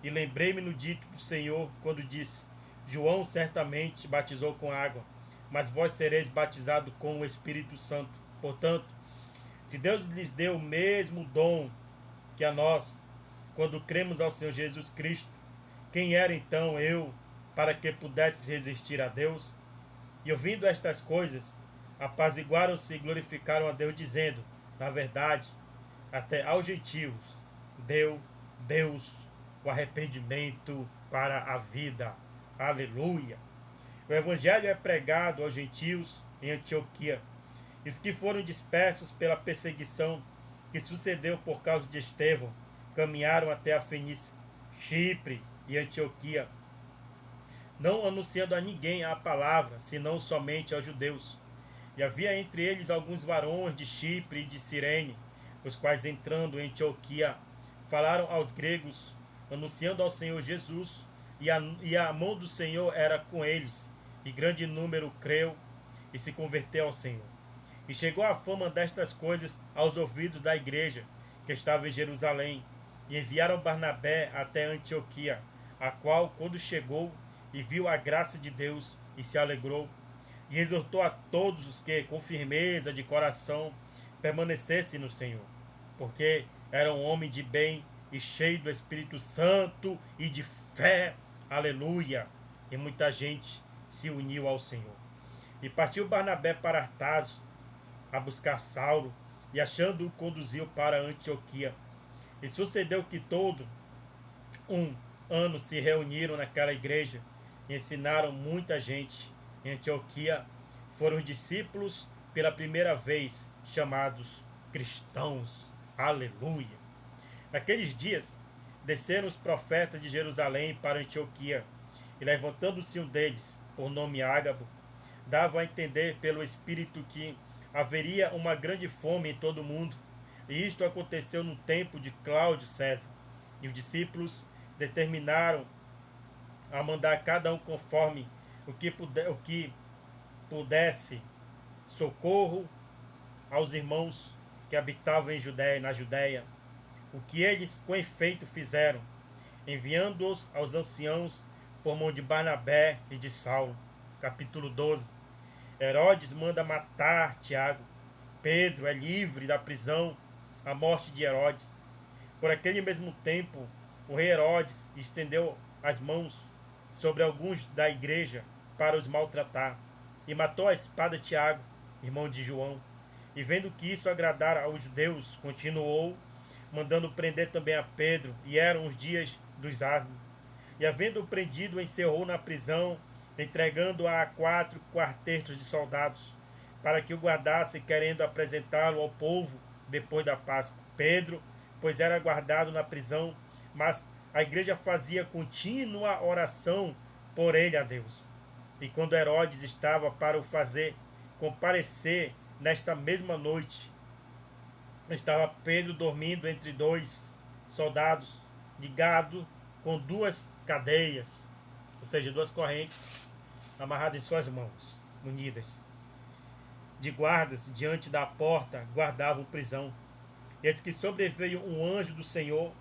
E lembrei-me no dito do Senhor, quando disse: João certamente batizou com água, mas vós sereis batizados com o Espírito Santo. Portanto, se Deus lhes deu o mesmo dom que a nós, quando cremos ao Senhor Jesus Cristo, quem era então eu, para que pudesses resistir a Deus? E ouvindo estas coisas, apaziguaram-se e glorificaram a Deus, dizendo: na verdade, até aos gentios deu Deus o arrependimento para a vida. Aleluia. O evangelho é pregado aos gentios em Antioquia, e os que foram dispersos pela perseguição que sucedeu por causa de Estevão caminharam até a Fenícia, Chipre e Antioquia, não anunciando a ninguém a palavra, senão somente aos judeus. E havia entre eles alguns varões de Chipre e de Cirene, os quais, entrando em Antioquia, falaram aos gregos, anunciando ao Senhor Jesus, e a mão do Senhor era com eles, e grande número creu e se converteu ao Senhor. E chegou a fama destas coisas aos ouvidos da igreja que estava em Jerusalém, e enviaram Barnabé até Antioquia, a qual, quando chegou e viu a graça de Deus, e se alegrou, e exortou a todos os que, com firmeza de coração, permanecessem no Senhor, porque era um homem de bem e cheio do Espírito Santo e de fé. Aleluia! E muita gente se uniu ao Senhor. E partiu Barnabé para Tarso a buscar Saulo, e achando-o conduziu para Antioquia. E sucedeu que todo um ano se reuniram naquela igreja e ensinaram muita gente. Em Antioquia foram os discípulos pela primeira vez chamados cristãos. Aleluia! Naqueles dias desceram os profetas de Jerusalém para Antioquia, e levantando-se um deles, por nome Ágabo, dava a entender pelo Espírito que haveria uma grande fome em todo o mundo. E isto aconteceu no tempo de Cláudio César. E os discípulos determinaram a mandar cada um conforme o que pudesse socorro aos irmãos que habitavam em Judéia, na Judéia. O que eles com efeito fizeram, enviando-os aos anciãos por mão de Barnabé e de Saulo. Capítulo 12. Herodes manda matar Tiago. Pedro é livre da prisão, a morte de Herodes. Por aquele mesmo tempo, o rei Herodes estendeu as mãos sobre alguns da igreja para os maltratar, e matou a espada Tiago, irmão de João. E vendo que isso agradara aos judeus, continuou, mandando prender também a Pedro, e eram os dias dos asmos. E havendo-o prendido, encerrou na prisão, entregando-a 4 quartetos de soldados, para que o guardasse, querendo apresentá-lo ao povo depois da Páscoa. Pedro, pois era guardado na prisão, mas a igreja fazia contínua oração por ele a Deus. E quando Herodes estava para o fazer comparecer nesta mesma noite, estava Pedro dormindo entre 2 soldados de gado com 2 cadeias, ou seja, 2 correntes amarradas em suas mãos, unidas. De guardas diante da porta guardavam prisão. Eis que sobreveio um anjo do Senhor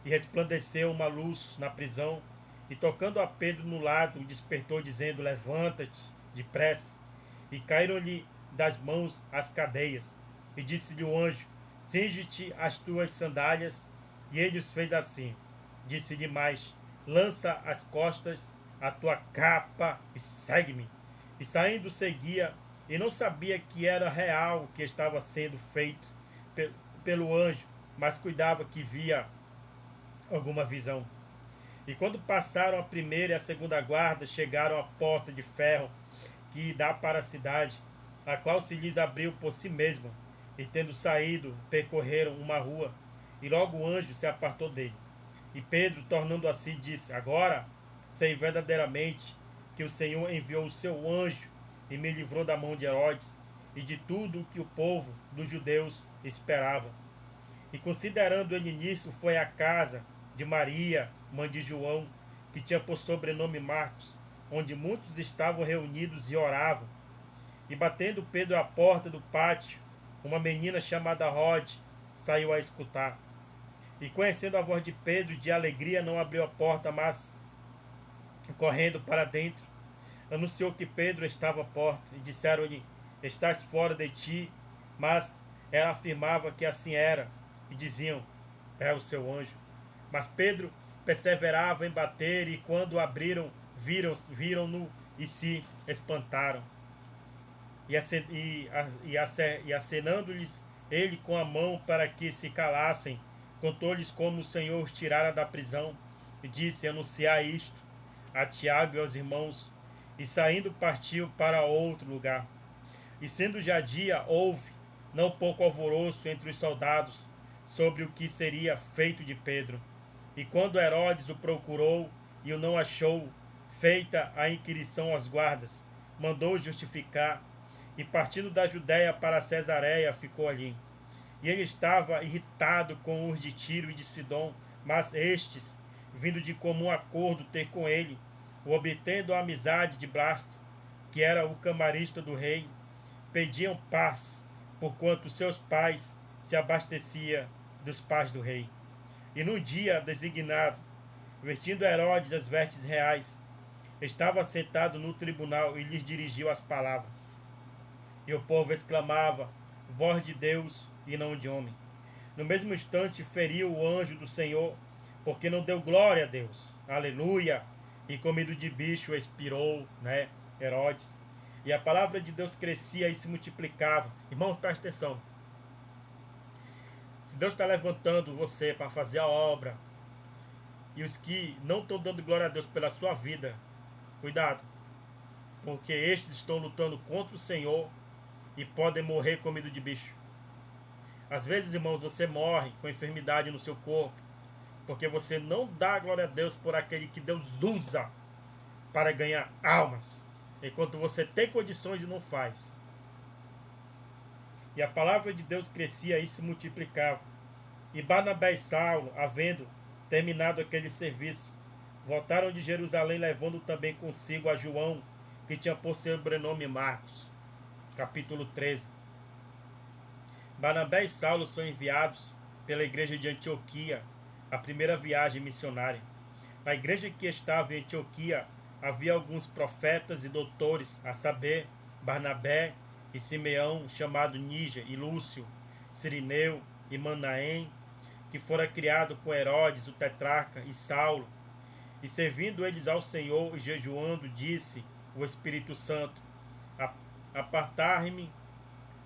e resplandeceu uma luz na prisão, e tocando a Pedro no lado, o despertou, dizendo: levanta-te depressa. E caíram-lhe das mãos as cadeias. E disse-lhe o anjo: cinge-te as tuas sandálias. E ele os fez assim. Disse-lhe mais: lança às costas a tua capa e segue-me. E saindo seguia, e não sabia que era real o que estava sendo feito pelo anjo, mas cuidava que via alguma visão. E quando passaram a primeira e a segunda guarda, chegaram à porta de ferro que dá para a cidade, a qual se lhes abriu por si mesma. E tendo saído, percorreram uma rua, e logo o anjo se apartou dele. E Pedro, tornando a si, disse: agora sei verdadeiramente que o Senhor enviou o seu anjo e me livrou da mão de Herodes e de tudo o que o povo dos judeus esperava. E considerando ele nisso, foi à casa de Maria, mãe de João, que tinha por sobrenome Marcos, onde muitos estavam reunidos e oravam. E batendo Pedro à porta do pátio, uma menina chamada Rode saiu a escutar. E conhecendo a voz de Pedro, de alegria não abriu a porta, mas, correndo para dentro, anunciou que Pedro estava à porta. E disseram-lhe: estás fora de ti. Mas ela afirmava que assim era, e diziam: é o seu anjo. Mas Pedro perseverava em bater, e quando abriram, viram-no e se espantaram. E acenando-lhes ele com a mão para que se calassem, contou-lhes como o Senhor os tirara da prisão, e disse: anunciai isto a Tiago e aos irmãos. E saindo partiu para outro lugar. E sendo já dia, houve não pouco alvoroço entre os soldados sobre o que seria feito de Pedro. E quando Herodes o procurou e o não achou, feita a inquirição aos guardas, mandou justificar, e partindo da Judéia para Cesareia, ficou ali. E ele estava irritado com os de Tiro e de Sidom, mas estes, vindo de comum acordo ter com ele, o obtendo a amizade de Blasto, que era o camarista do rei, pediam paz, porquanto seus pais se abastecia dos pais do rei. E no dia designado, vestindo Herodes as vestes reais, estava sentado no tribunal e lhes dirigiu as palavras. E o povo exclamava: voz de Deus e não de homem. No mesmo instante feriu o anjo do Senhor, porque não deu glória a Deus. Aleluia! E comido de bicho expirou, né? Herodes. E a palavra de Deus crescia e se multiplicava. Irmão, presta atenção. Se Deus está levantando você para fazer a obra, e os que não estão dando glória a Deus pela sua vida, cuidado, porque estes estão lutando contra o Senhor e podem morrer comido de bicho. Às vezes, irmãos, você morre com enfermidade no seu corpo, porque você não dá glória a Deus por aquele que Deus usa para ganhar almas, enquanto você tem condições e não faz. E a palavra de Deus crescia e se multiplicava. E Barnabé e Saulo, havendo terminado aquele serviço, voltaram de Jerusalém, levando também consigo a João, que tinha por sobrenome Marcos. Capítulo 13. Barnabé e Saulo são enviados pela igreja de Antioquia, a primeira viagem missionária. Na igreja que estava em Antioquia havia alguns profetas e doutores, a saber, Barnabé e Simeão, chamado Níger, e Lúcio, Cirineu e Manaém, que fora criado com Herodes, o tetrarca, e Saulo. E servindo eles ao Senhor e jejuando, disse o Espírito Santo: Apartai-me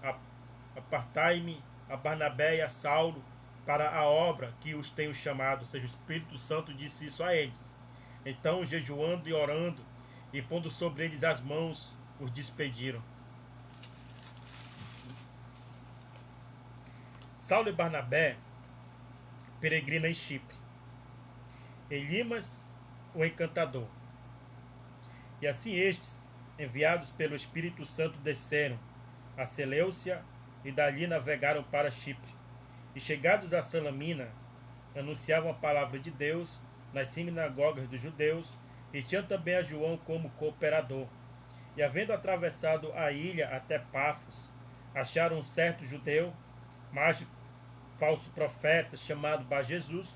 a Barnabé e a Saulo para a obra que os tenho chamado. Ou seja, o Espírito Santo disse isso a eles. Então, jejuando e orando, e pondo sobre eles as mãos, os despediram. Saulo e Barnabé peregrinam em Chipre. Elimas, o encantador. E assim estes, enviados pelo Espírito Santo, desceram a Seleucia e dali navegaram para Chipre. E chegados a Salamina, anunciavam a palavra de Deus nas sinagogas dos judeus, e tinham também a João como cooperador. E havendo atravessado a ilha até Pafos, acharam um certo judeu, mágico, falso profeta, chamado Bar-Jesus,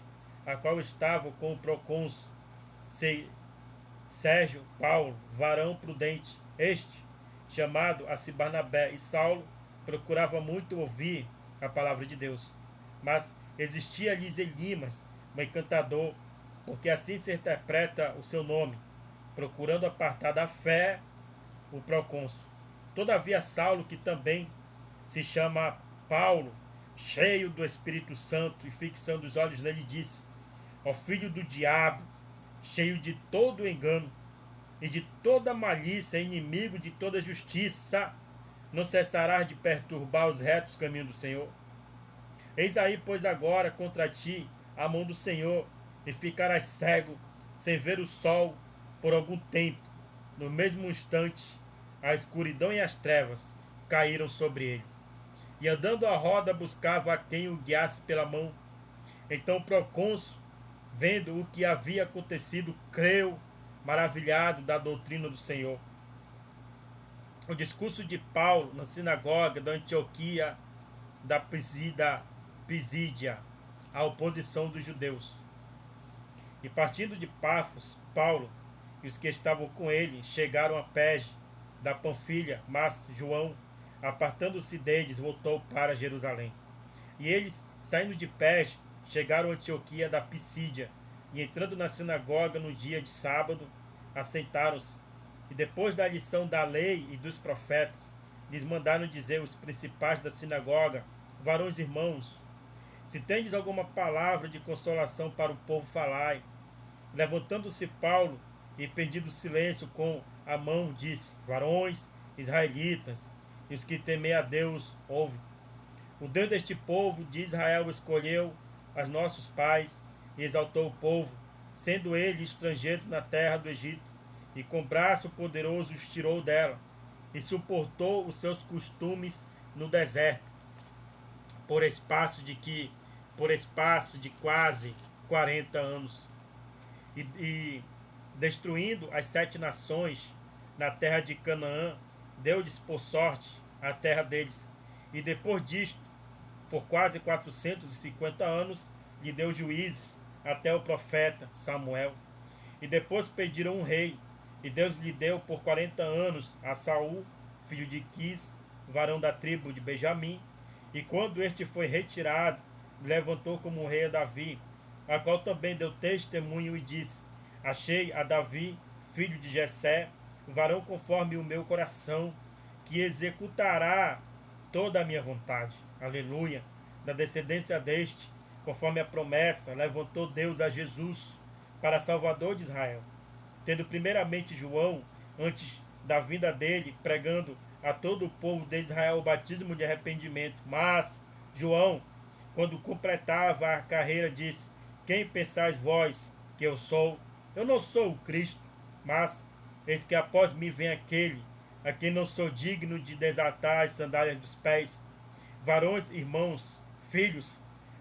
a qual estava com o procônsul Sérgio Paulo, varão prudente. Este, chamado a si Barnabé e Saulo, procurava muito ouvir a palavra de Deus. Mas existia-lhes Elimas, um encantador, porque assim se interpreta o seu nome, procurando apartar da fé o procônsul. Todavia Saulo, que também se chama Paulo, cheio do Espírito Santo e fixando os olhos nele, disse: Ó filho do diabo, cheio de todo o engano e de toda malícia, inimigo de toda justiça, não cessarás de perturbar os retos caminhos do Senhor? Eis aí, pois, agora contra ti a mão do Senhor, e ficarás cego, sem ver o sol, por algum tempo. No mesmo instante, a escuridão e as trevas caíram sobre ele. E andando à roda, buscava a quem o guiasse pela mão. Então o procônsul, vendo o que havia acontecido, creu, maravilhado da doutrina do Senhor. O discurso de Paulo na sinagoga da Antioquia da Pisídia, a oposição dos judeus. E partindo de Pafos, Paulo e os que estavam com ele chegaram a Perge da Panfilha, mas João, apartando-se deles, voltou para Jerusalém. E eles, saindo de Perge, chegaram a Antioquia da Pisídia, e entrando na sinagoga no dia de sábado, assentaram-se. E depois da lição da lei e dos profetas, lhes mandaram dizer os principais da sinagoga: varões irmãos, se tendes alguma palavra de consolação para o povo, falai. Levantando-se Paulo e pedindo silêncio com a mão, disse: varões israelitas, e os que temem a Deus, ouve. O Deus deste povo de Israel escolheu os nossos pais e exaltou o povo, sendo eles estrangeiros na terra do Egito, e com braço poderoso os tirou dela, e suportou os seus costumes no deserto, por espaço de quase 40 anos, e destruindo as 7 nações na terra de Canaã, deu-lhes por sorte a terra deles. E depois disto, por quase 450 anos, lhe deu juízes até o profeta Samuel. E depois pediram um rei, e Deus lhe deu por 40 anos a Saul, filho de Quis, varão da tribo de Benjamim. E quando este foi retirado, levantou como rei a Davi, a qual também deu testemunho e disse: achei a Davi, filho de Jessé, varão conforme o meu coração, que executará toda a minha vontade. Aleluia. Da descendência deste, conforme a promessa, levantou Deus a Jesus para Salvador de Israel, tendo primeiramente João, antes da vinda dele, pregando a todo o povo de Israel o batismo de arrependimento. Mas João, quando completava a carreira, disse: quem pensais vós que eu sou? Eu não sou o Cristo, mas eis que após mim vem aquele a quem não sou digno de desatar as sandálias dos pés. Varões, irmãos, filhos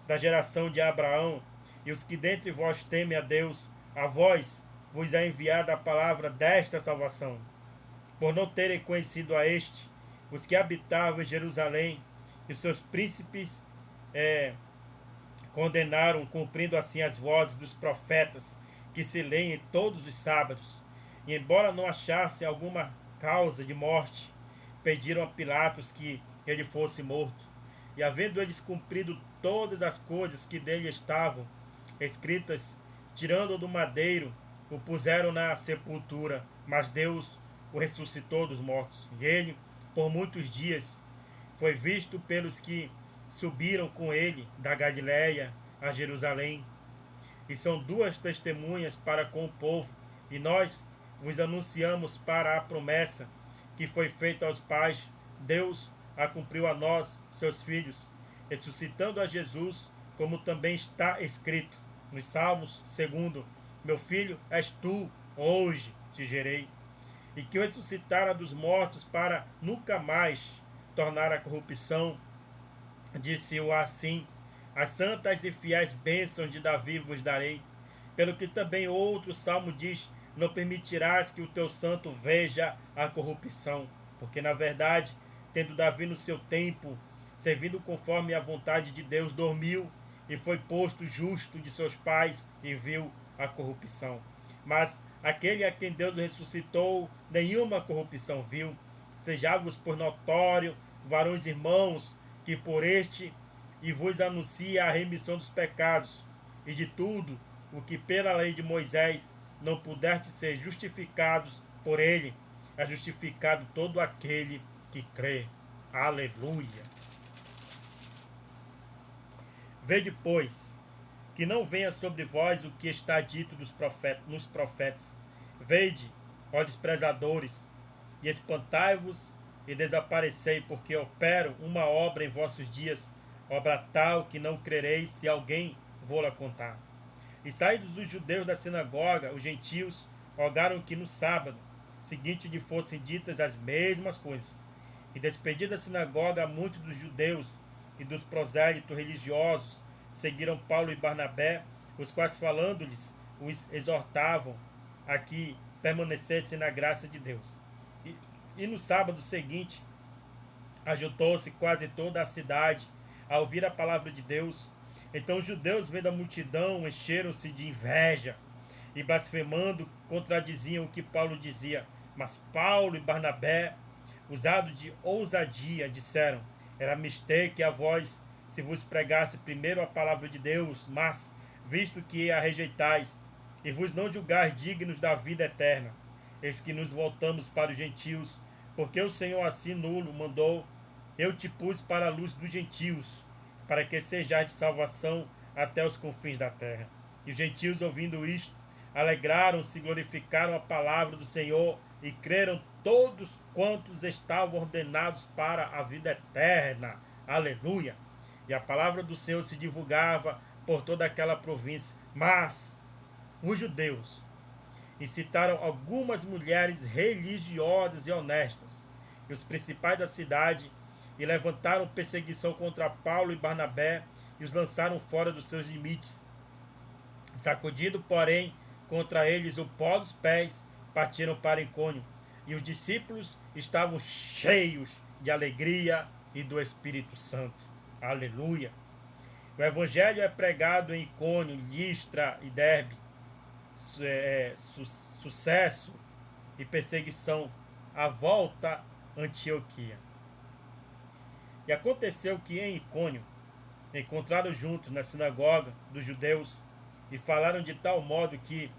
da geração de Abraão, e os que dentre vós temem a Deus, a vós vos é enviada a palavra desta salvação. Por não terem conhecido a este, os que habitavam em Jerusalém, e os seus príncipes condenaram, cumprindo assim as vozes dos profetas, que se leem em todos os sábados. E embora não achassem alguma causa de morte, pediram a Pilatos que ele fosse morto. E havendo eles cumprido todas as coisas que dele estavam escritas, tirando-o do madeiro, o puseram na sepultura. Mas Deus o ressuscitou dos mortos. E ele, por muitos dias, foi visto pelos que subiram com ele da Galiléia a Jerusalém. E são duas testemunhas para com o povo. E nós vos anunciamos para a promessa que foi feita aos pais. Deus a cumpriu a nós, seus filhos, ressuscitando a Jesus, como também está escrito nos Salmos, segundo: meu filho és tu, hoje te gerei. E que o ressuscitara dos mortos para nunca mais tornar a corrupção. Disse-o assim: as santas e fiéis bênçãos de Davi vos darei. Pelo que também outro salmo diz: não permitirás que o teu santo veja a corrupção. Porque na verdade, tendo Davi no seu tempo, servindo conforme a vontade de Deus, dormiu e foi posto justo de seus pais e viu a corrupção. Mas aquele a quem Deus ressuscitou, nenhuma corrupção viu. Sejai-vos por notório, varões irmãos, que por este e vos anuncia a remissão dos pecados, e de tudo o que pela lei de Moisés não pudeste ser justificados por ele, é justificado todo aquele que crê. Aleluia. Vede, pois, que não venha sobre vós o que está dito nos profetas. Vede, ó desprezadores, e espantai-vos e desaparecei, porque opero uma obra em vossos dias, obra tal que não crereis se alguém vô-la contar. E saídos dos judeus da sinagoga, os gentios rogaram que no sábado seguinte lhe fossem ditas as mesmas coisas. E despedida a sinagoga, muitos dos judeus e dos prosélitos religiosos seguiram Paulo e Barnabé, os quais falando-lhes os exortavam a que permanecessem na graça de Deus. E no sábado seguinte ajuntou-se quase toda a cidade a ouvir a palavra de Deus. Então os judeus, vendo a multidão, encheram-se de inveja e, blasfemando, contradiziam o que Paulo dizia. Mas Paulo e Barnabé, usados de ousadia, disseram: era mister que a vós se vos pregasse primeiro a palavra de Deus, mas, visto que a rejeitais e vos não julgais dignos da vida eterna, eis que nos voltamos para os gentios, porque o Senhor assim nulo mandou: eu te pus para a luz dos gentios, para que sejais de salvação até os confins da terra. E os gentios, ouvindo isto, alegraram-se e glorificaram a palavra do Senhor, e creram todos quantos estavam ordenados para a vida eterna. Aleluia! E a palavra do Senhor se divulgava por toda aquela província. Mas os judeus incitaram algumas mulheres religiosas e honestas, e os principais da cidade, e levantaram perseguição contra Paulo e Barnabé, e os lançaram fora dos seus limites. Sacudido, porém, contra eles o pó dos pés, partiram para Icônio, e os discípulos estavam cheios de alegria e do Espírito Santo. Aleluia! O evangelho é pregado em Icônio, Listra e Derbe. Sucesso e perseguição à volta a Antioquia. E aconteceu que em Icônio encontraram juntos na sinagoga dos judeus e falaram de tal modo que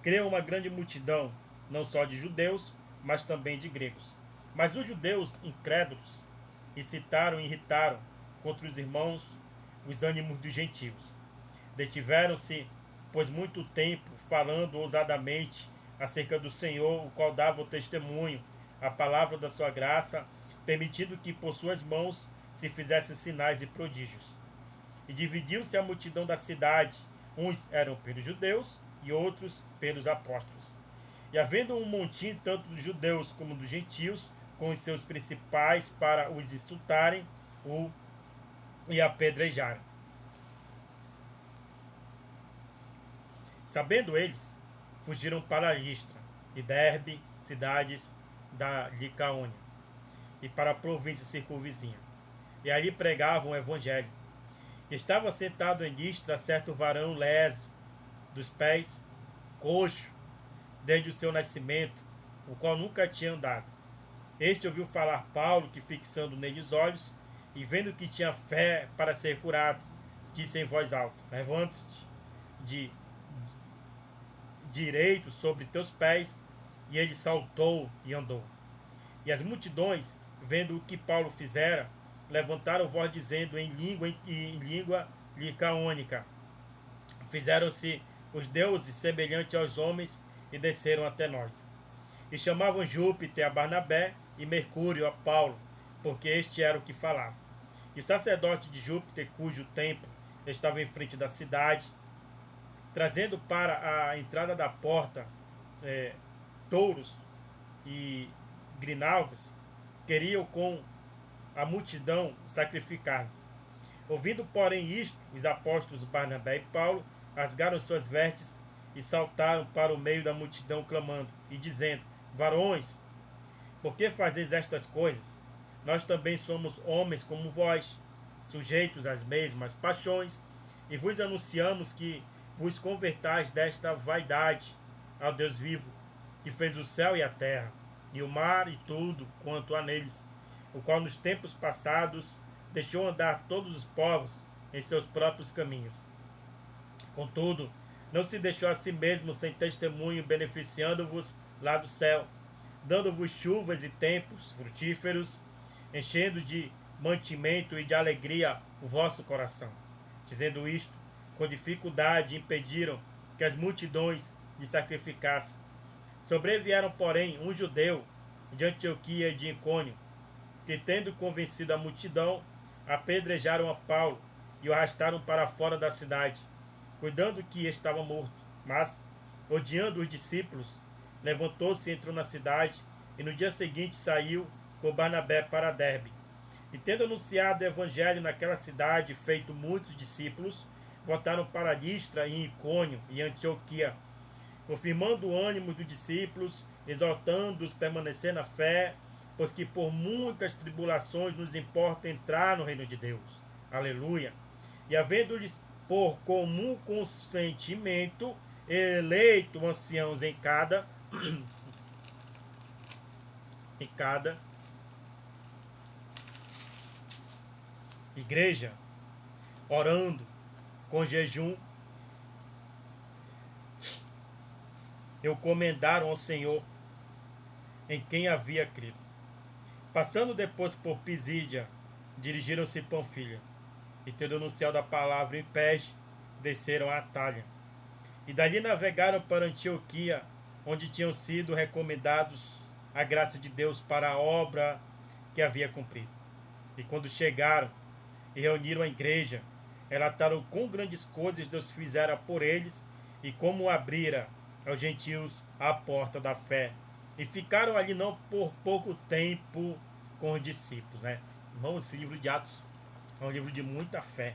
creu uma grande multidão, não só de judeus, mas também de gregos. Mas os judeus incrédulos incitaram e irritaram contra os irmãos os ânimos dos gentios. Detiveram-se, pois, muito tempo, falando ousadamente acerca do Senhor, o qual dava o testemunho, a palavra da sua graça, permitindo que por suas mãos se fizessem sinais e prodígios. E dividiu-se a multidão da cidade, uns eram pelos judeus e outros pelos apóstolos. E havendo um montim tanto dos judeus como dos gentios, com os seus principais, para os insultarem e apedrejarem. Sabendo eles, fugiram para Listra e Derbe, cidades da Licaônia, e para a província circunvizinha. E ali pregavam o evangelho. E estava sentado em Listra certo varão leso, dos pés, coxo, desde o seu nascimento, o qual nunca tinha andado. Este ouviu falar Paulo, que fixando nele os olhos, e vendo que tinha fé para ser curado, disse em voz alta: levanta-te de direito sobre teus pés. E ele saltou e andou. E as multidões, vendo o que Paulo fizera, levantaram voz dizendo em língua licaônica: fizeram-se os deuses semelhantes aos homens e desceram até nós. E chamavam Júpiter a Barnabé e Mercúrio a Paulo, porque este era o que falava. E o sacerdote de Júpiter, cujo templo estava em frente da cidade, trazendo para a entrada da porta touros e grinaldas, queriam com a multidão sacrificar-lhes. Ouvindo, porém, isto, os apóstolos Barnabé e Paulo rasgaram suas vestes e saltaram para o meio da multidão, clamando e dizendo: varões, por que fazeis estas coisas? Nós também somos homens como vós, sujeitos às mesmas paixões, e vos anunciamos que vos convertais desta vaidade ao Deus vivo, que fez o céu e a terra, e o mar e tudo quanto há neles, o qual nos tempos passados deixou andar todos os povos em seus próprios caminhos. Contudo, não se deixou a si mesmo sem testemunho, beneficiando-vos lá do céu, dando-vos chuvas e tempos frutíferos, enchendo de mantimento e de alegria o vosso coração. Dizendo isto, com dificuldade impediram que as multidões lhe sacrificassem. Sobrevieram, porém, um judeu de Antioquia e de Icônio, que, tendo convencido a multidão, apedrejaram a Paulo e o arrastaram para fora da cidade, cuidando que estava morto. Mas, odiando os discípulos, levantou-se e entrou na cidade, e no dia seguinte saiu com Barnabé para Derbe. E tendo anunciado o evangelho naquela cidade, feito muitos discípulos, voltaram para Listra e Icônio e Antioquia, confirmando o ânimo dos discípulos, exortando-os a permanecer na fé, pois que por muitas tribulações nos importa entrar no reino de Deus. Aleluia! E havendo-lhes por comum consentimento eleito anciãos em cada igreja, orando com jejum, encomendaram ao Senhor em quem havia crido. Passando depois por Pisídia, dirigiram-se a Panfilha, e tendo anunciado a palavra em Perge, desceram a Atália. E dali navegaram para Antioquia, onde tinham sido recomendados a graça de Deus para a obra que havia cumprido. E quando chegaram e reuniram a igreja, relataram quão grandes coisas Deus fizera por eles e como abrira aos gentios a porta da fé. E ficaram ali não por pouco tempo com os discípulos, né? Irmãos, esse livro de Atos é um livro de muita fé.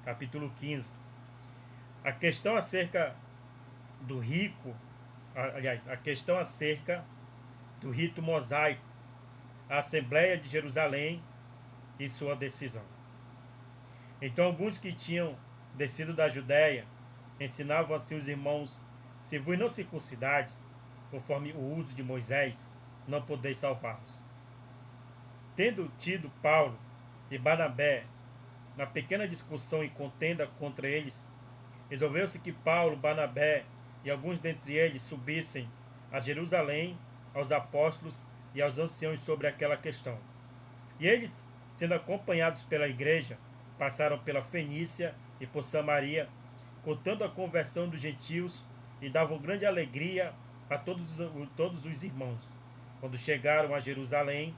Capítulo 15. A questão acerca do rico, aliás, a questão acerca do rito mosaico, a Assembleia de Jerusalém e sua decisão. Então alguns que tinham descido da Judéia ensinavam assim os irmãos: se vos não circuncidades, conforme o uso de Moisés, não podeis salvar-vos. Tendo tido Paulo e Barnabé na pequena discussão e contenda contra eles, resolveu-se que Paulo, Barnabé e alguns dentre eles subissem a Jerusalém, aos apóstolos e aos anciãos sobre aquela questão. E eles, sendo acompanhados pela igreja, passaram pela Fenícia e por Samaria, contando a conversão dos gentios, e davam grande alegria a todos os irmãos. Quando chegaram a Jerusalém,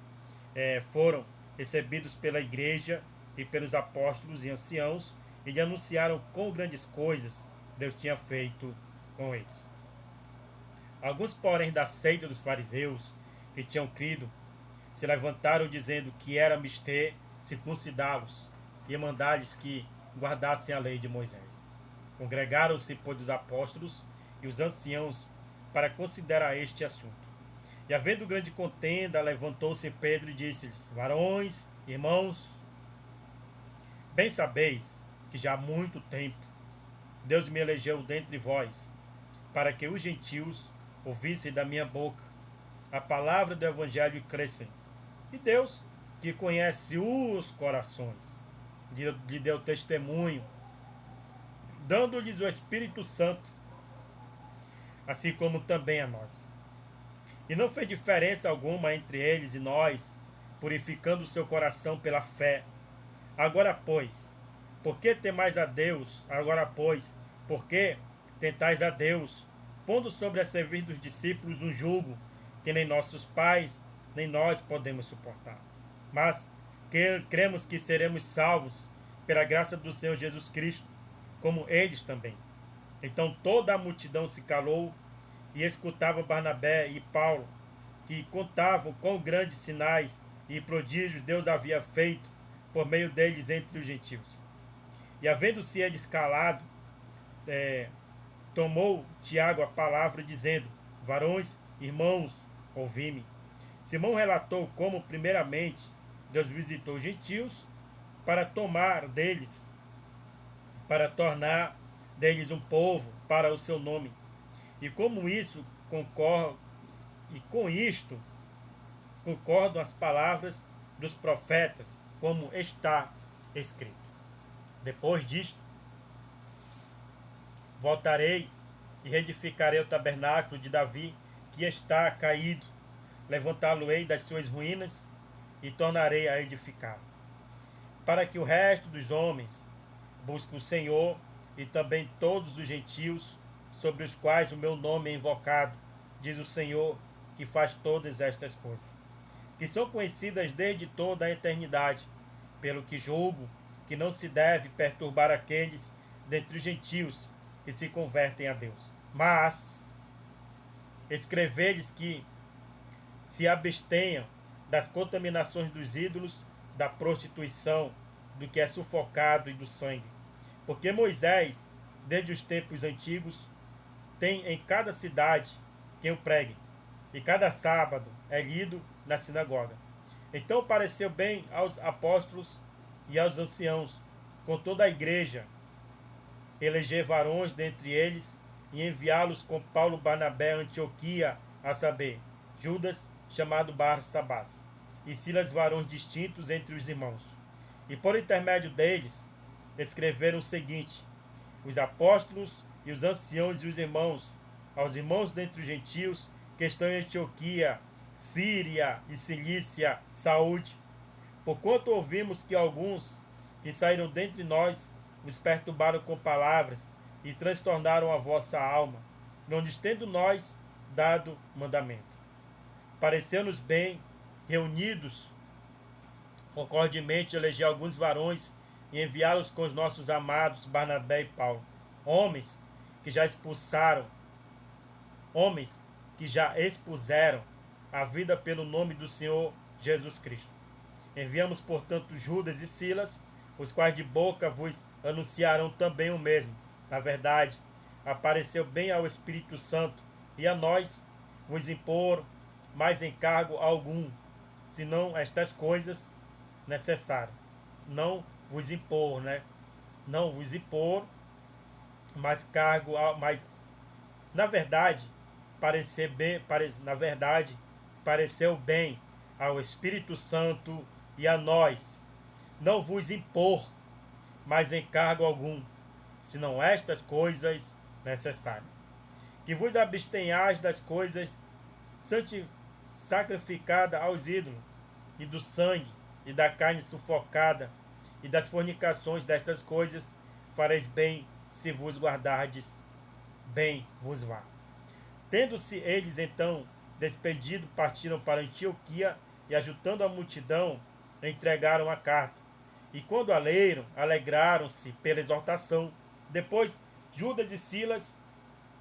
foram recebidos pela igreja e pelos apóstolos e anciãos, e lhe anunciaram quão grandes coisas Deus tinha feito com eles. Alguns, porém, da seita dos fariseus, que tinham crido, se levantaram dizendo que era mister circuncidá-los e mandar-lhes que guardassem a lei de Moisés. Congregaram-se, pois, os apóstolos e os anciãos para considerar este assunto. E havendo grande contenda, levantou-se Pedro e disse-lhes: Varões, irmãos, bem sabeis que já há muito tempo Deus me elegeu dentre vós, para que os gentios ouvissem da minha boca a palavra do evangelho e crescem. E Deus, que conhece os corações, lhe deu testemunho, dando-lhes o Espírito Santo, assim como também a nós. E não fez diferença alguma entre eles e nós, purificando o seu coração pela fé. Agora, pois, por que temais a Deus? Agora, pois, por que tentais a Deus, pondo sobre a serviço dos discípulos um jugo que nem nossos pais, nem nós podemos suportar? Mas cremos que seremos salvos pela graça do Senhor Jesus Cristo, como eles também. Então toda a multidão se calou e escutava Barnabé e Paulo, que contavam quão grandes sinais e prodígios Deus havia feito por meio deles entre os gentios. E havendo-se eles calado, tomou Tiago a palavra, dizendo: Varões, irmãos, ouvi-me. Simão relatou como, primeiramente, Deus visitou os gentios para tornar deles um povo para o seu nome. E como isso concorda, e com isto concordam as palavras dos profetas, como está escrito. Depois disto, voltarei e reedificarei o tabernáculo de Davi, que está caído, levantá-lo-ei das suas ruínas e tornarei a edificar, para que o resto dos homens busque o Senhor, e também todos os gentios sobre os quais o meu nome é invocado, diz o Senhor, que faz todas estas coisas, que são conhecidas desde toda a eternidade, pelo que julgo que não se deve perturbar aqueles dentre os gentios que se convertem a Deus, mas escrever-lhes que se abstenham das contaminações dos ídolos, da prostituição, do que é sufocado e do sangue. Porque Moisés, desde os tempos antigos, tem em cada cidade quem o pregue, e cada sábado é lido na sinagoga. Então pareceu bem aos apóstolos e aos anciãos, com toda a igreja, eleger varões dentre eles e enviá-los com Paulo, Barnabé a Antioquia, a saber, Judas, chamado Barsabás, e Silas, varões distintos entre os irmãos. E por intermédio deles, escreveram o seguinte: os apóstolos e os anciãos e os irmãos, aos irmãos dentre os gentios que estão em Antioquia, Síria e Cilícia, saúde. Porquanto ouvimos que alguns que saíram dentre nós os perturbaram com palavras e transtornaram a vossa alma, não lhes tendo nós dado mandamento. Pareceu-nos bem, reunidos concordemente, eleger alguns varões e enviá-los com os nossos amados Barnabé e Paulo, homens que já expuseram a vida pelo nome do Senhor Jesus Cristo. Enviamos, portanto, Judas e Silas, os quais de boca vos anunciarão também o mesmo. Na verdade, apareceu bem ao Espírito Santo e a nós vos impor mais encargo algum, senão estas coisas necessárias. Não vos impor, Não vos impor mais cargo, mas na verdade, pareceu bem ao Espírito Santo e a nós não vos impor mais encargo algum, senão estas coisas necessárias. que vos abstenhais das coisas sacrificadas aos ídolos, e do sangue, e da carne sufocada, e das fornicações destas coisas, fareis bem se vos guardardes, bem vos vá. Tendo-se eles então despedido, partiram para Antioquia, e ajutando a multidão, entregaram a carta. E quando a leram, alegraram-se pela exortação. Depois, Judas e Silas,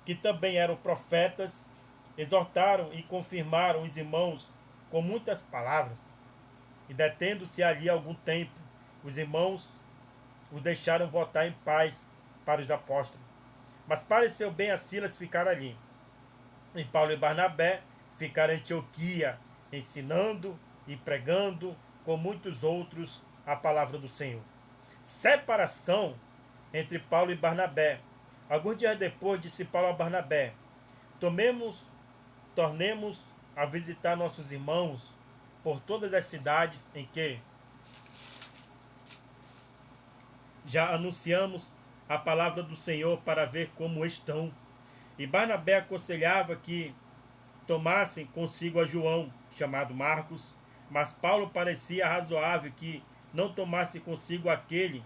que também eram profetas, exortaram e confirmaram os irmãos com muitas palavras. E detendo-se ali algum tempo, os irmãos os deixaram voltar em paz para os apóstolos. Mas pareceu bem a Silas ficar ali. E Paulo e Barnabé ficaram em Antioquia, ensinando e pregando com muitos outros a palavra do Senhor. Separação entre Paulo e Barnabé. Alguns dias depois, disse Paulo a Barnabé: tornemos a visitar nossos irmãos por todas as cidades em que já anunciamos a palavra do Senhor, para ver como estão. E Barnabé aconselhava que tomassem consigo a João, chamado Marcos, mas Paulo parecia razoável que não tomasse consigo aquele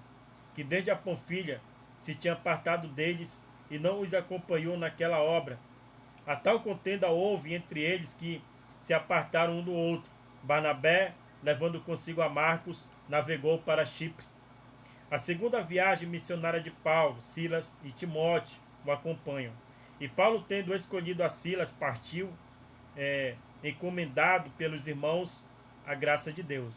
que desde a Panfilha se tinha apartado deles e não os acompanhou naquela obra. A tal contenda houve entre eles que se apartaram um do outro. Barnabé, levando consigo a Marcos, navegou para Chipre. A segunda viagem missionária de Paulo, Silas e Timóteo o acompanham. E Paulo, tendo escolhido a Silas, partiu, encomendado pelos irmãos a graça de Deus.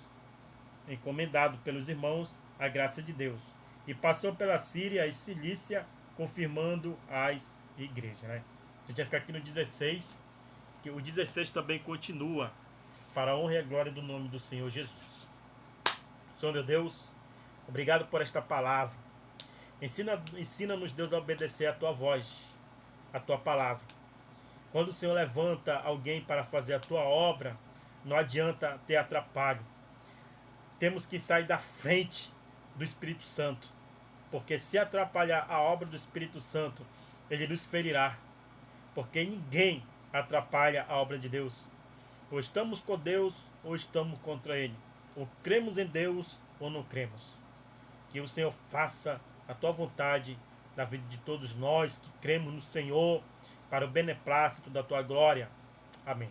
Encomendado pelos irmãos a graça de Deus. E passou pela Síria e Cilícia, confirmando as igrejas. Né? A gente vai ficar aqui no 16, que o 16 também continua, para a honra e a glória do nome do Senhor Jesus. Senhor meu Deus, obrigado por esta palavra. Ensina-nos, Deus, a obedecer a tua voz, a tua palavra. Quando o Senhor levanta alguém para fazer a tua obra, não adianta ter atrapalho. Temos que sair da frente do Espírito Santo, porque se atrapalhar a obra do Espírito Santo, ele nos ferirá, porque ninguém atrapalha a obra de Deus. Ou estamos com Deus, ou estamos contra Ele. Ou cremos em Deus, ou não cremos. Que o Senhor faça a tua vontade na vida de todos nós que cremos no Senhor, para o beneplácito da tua glória. Amém.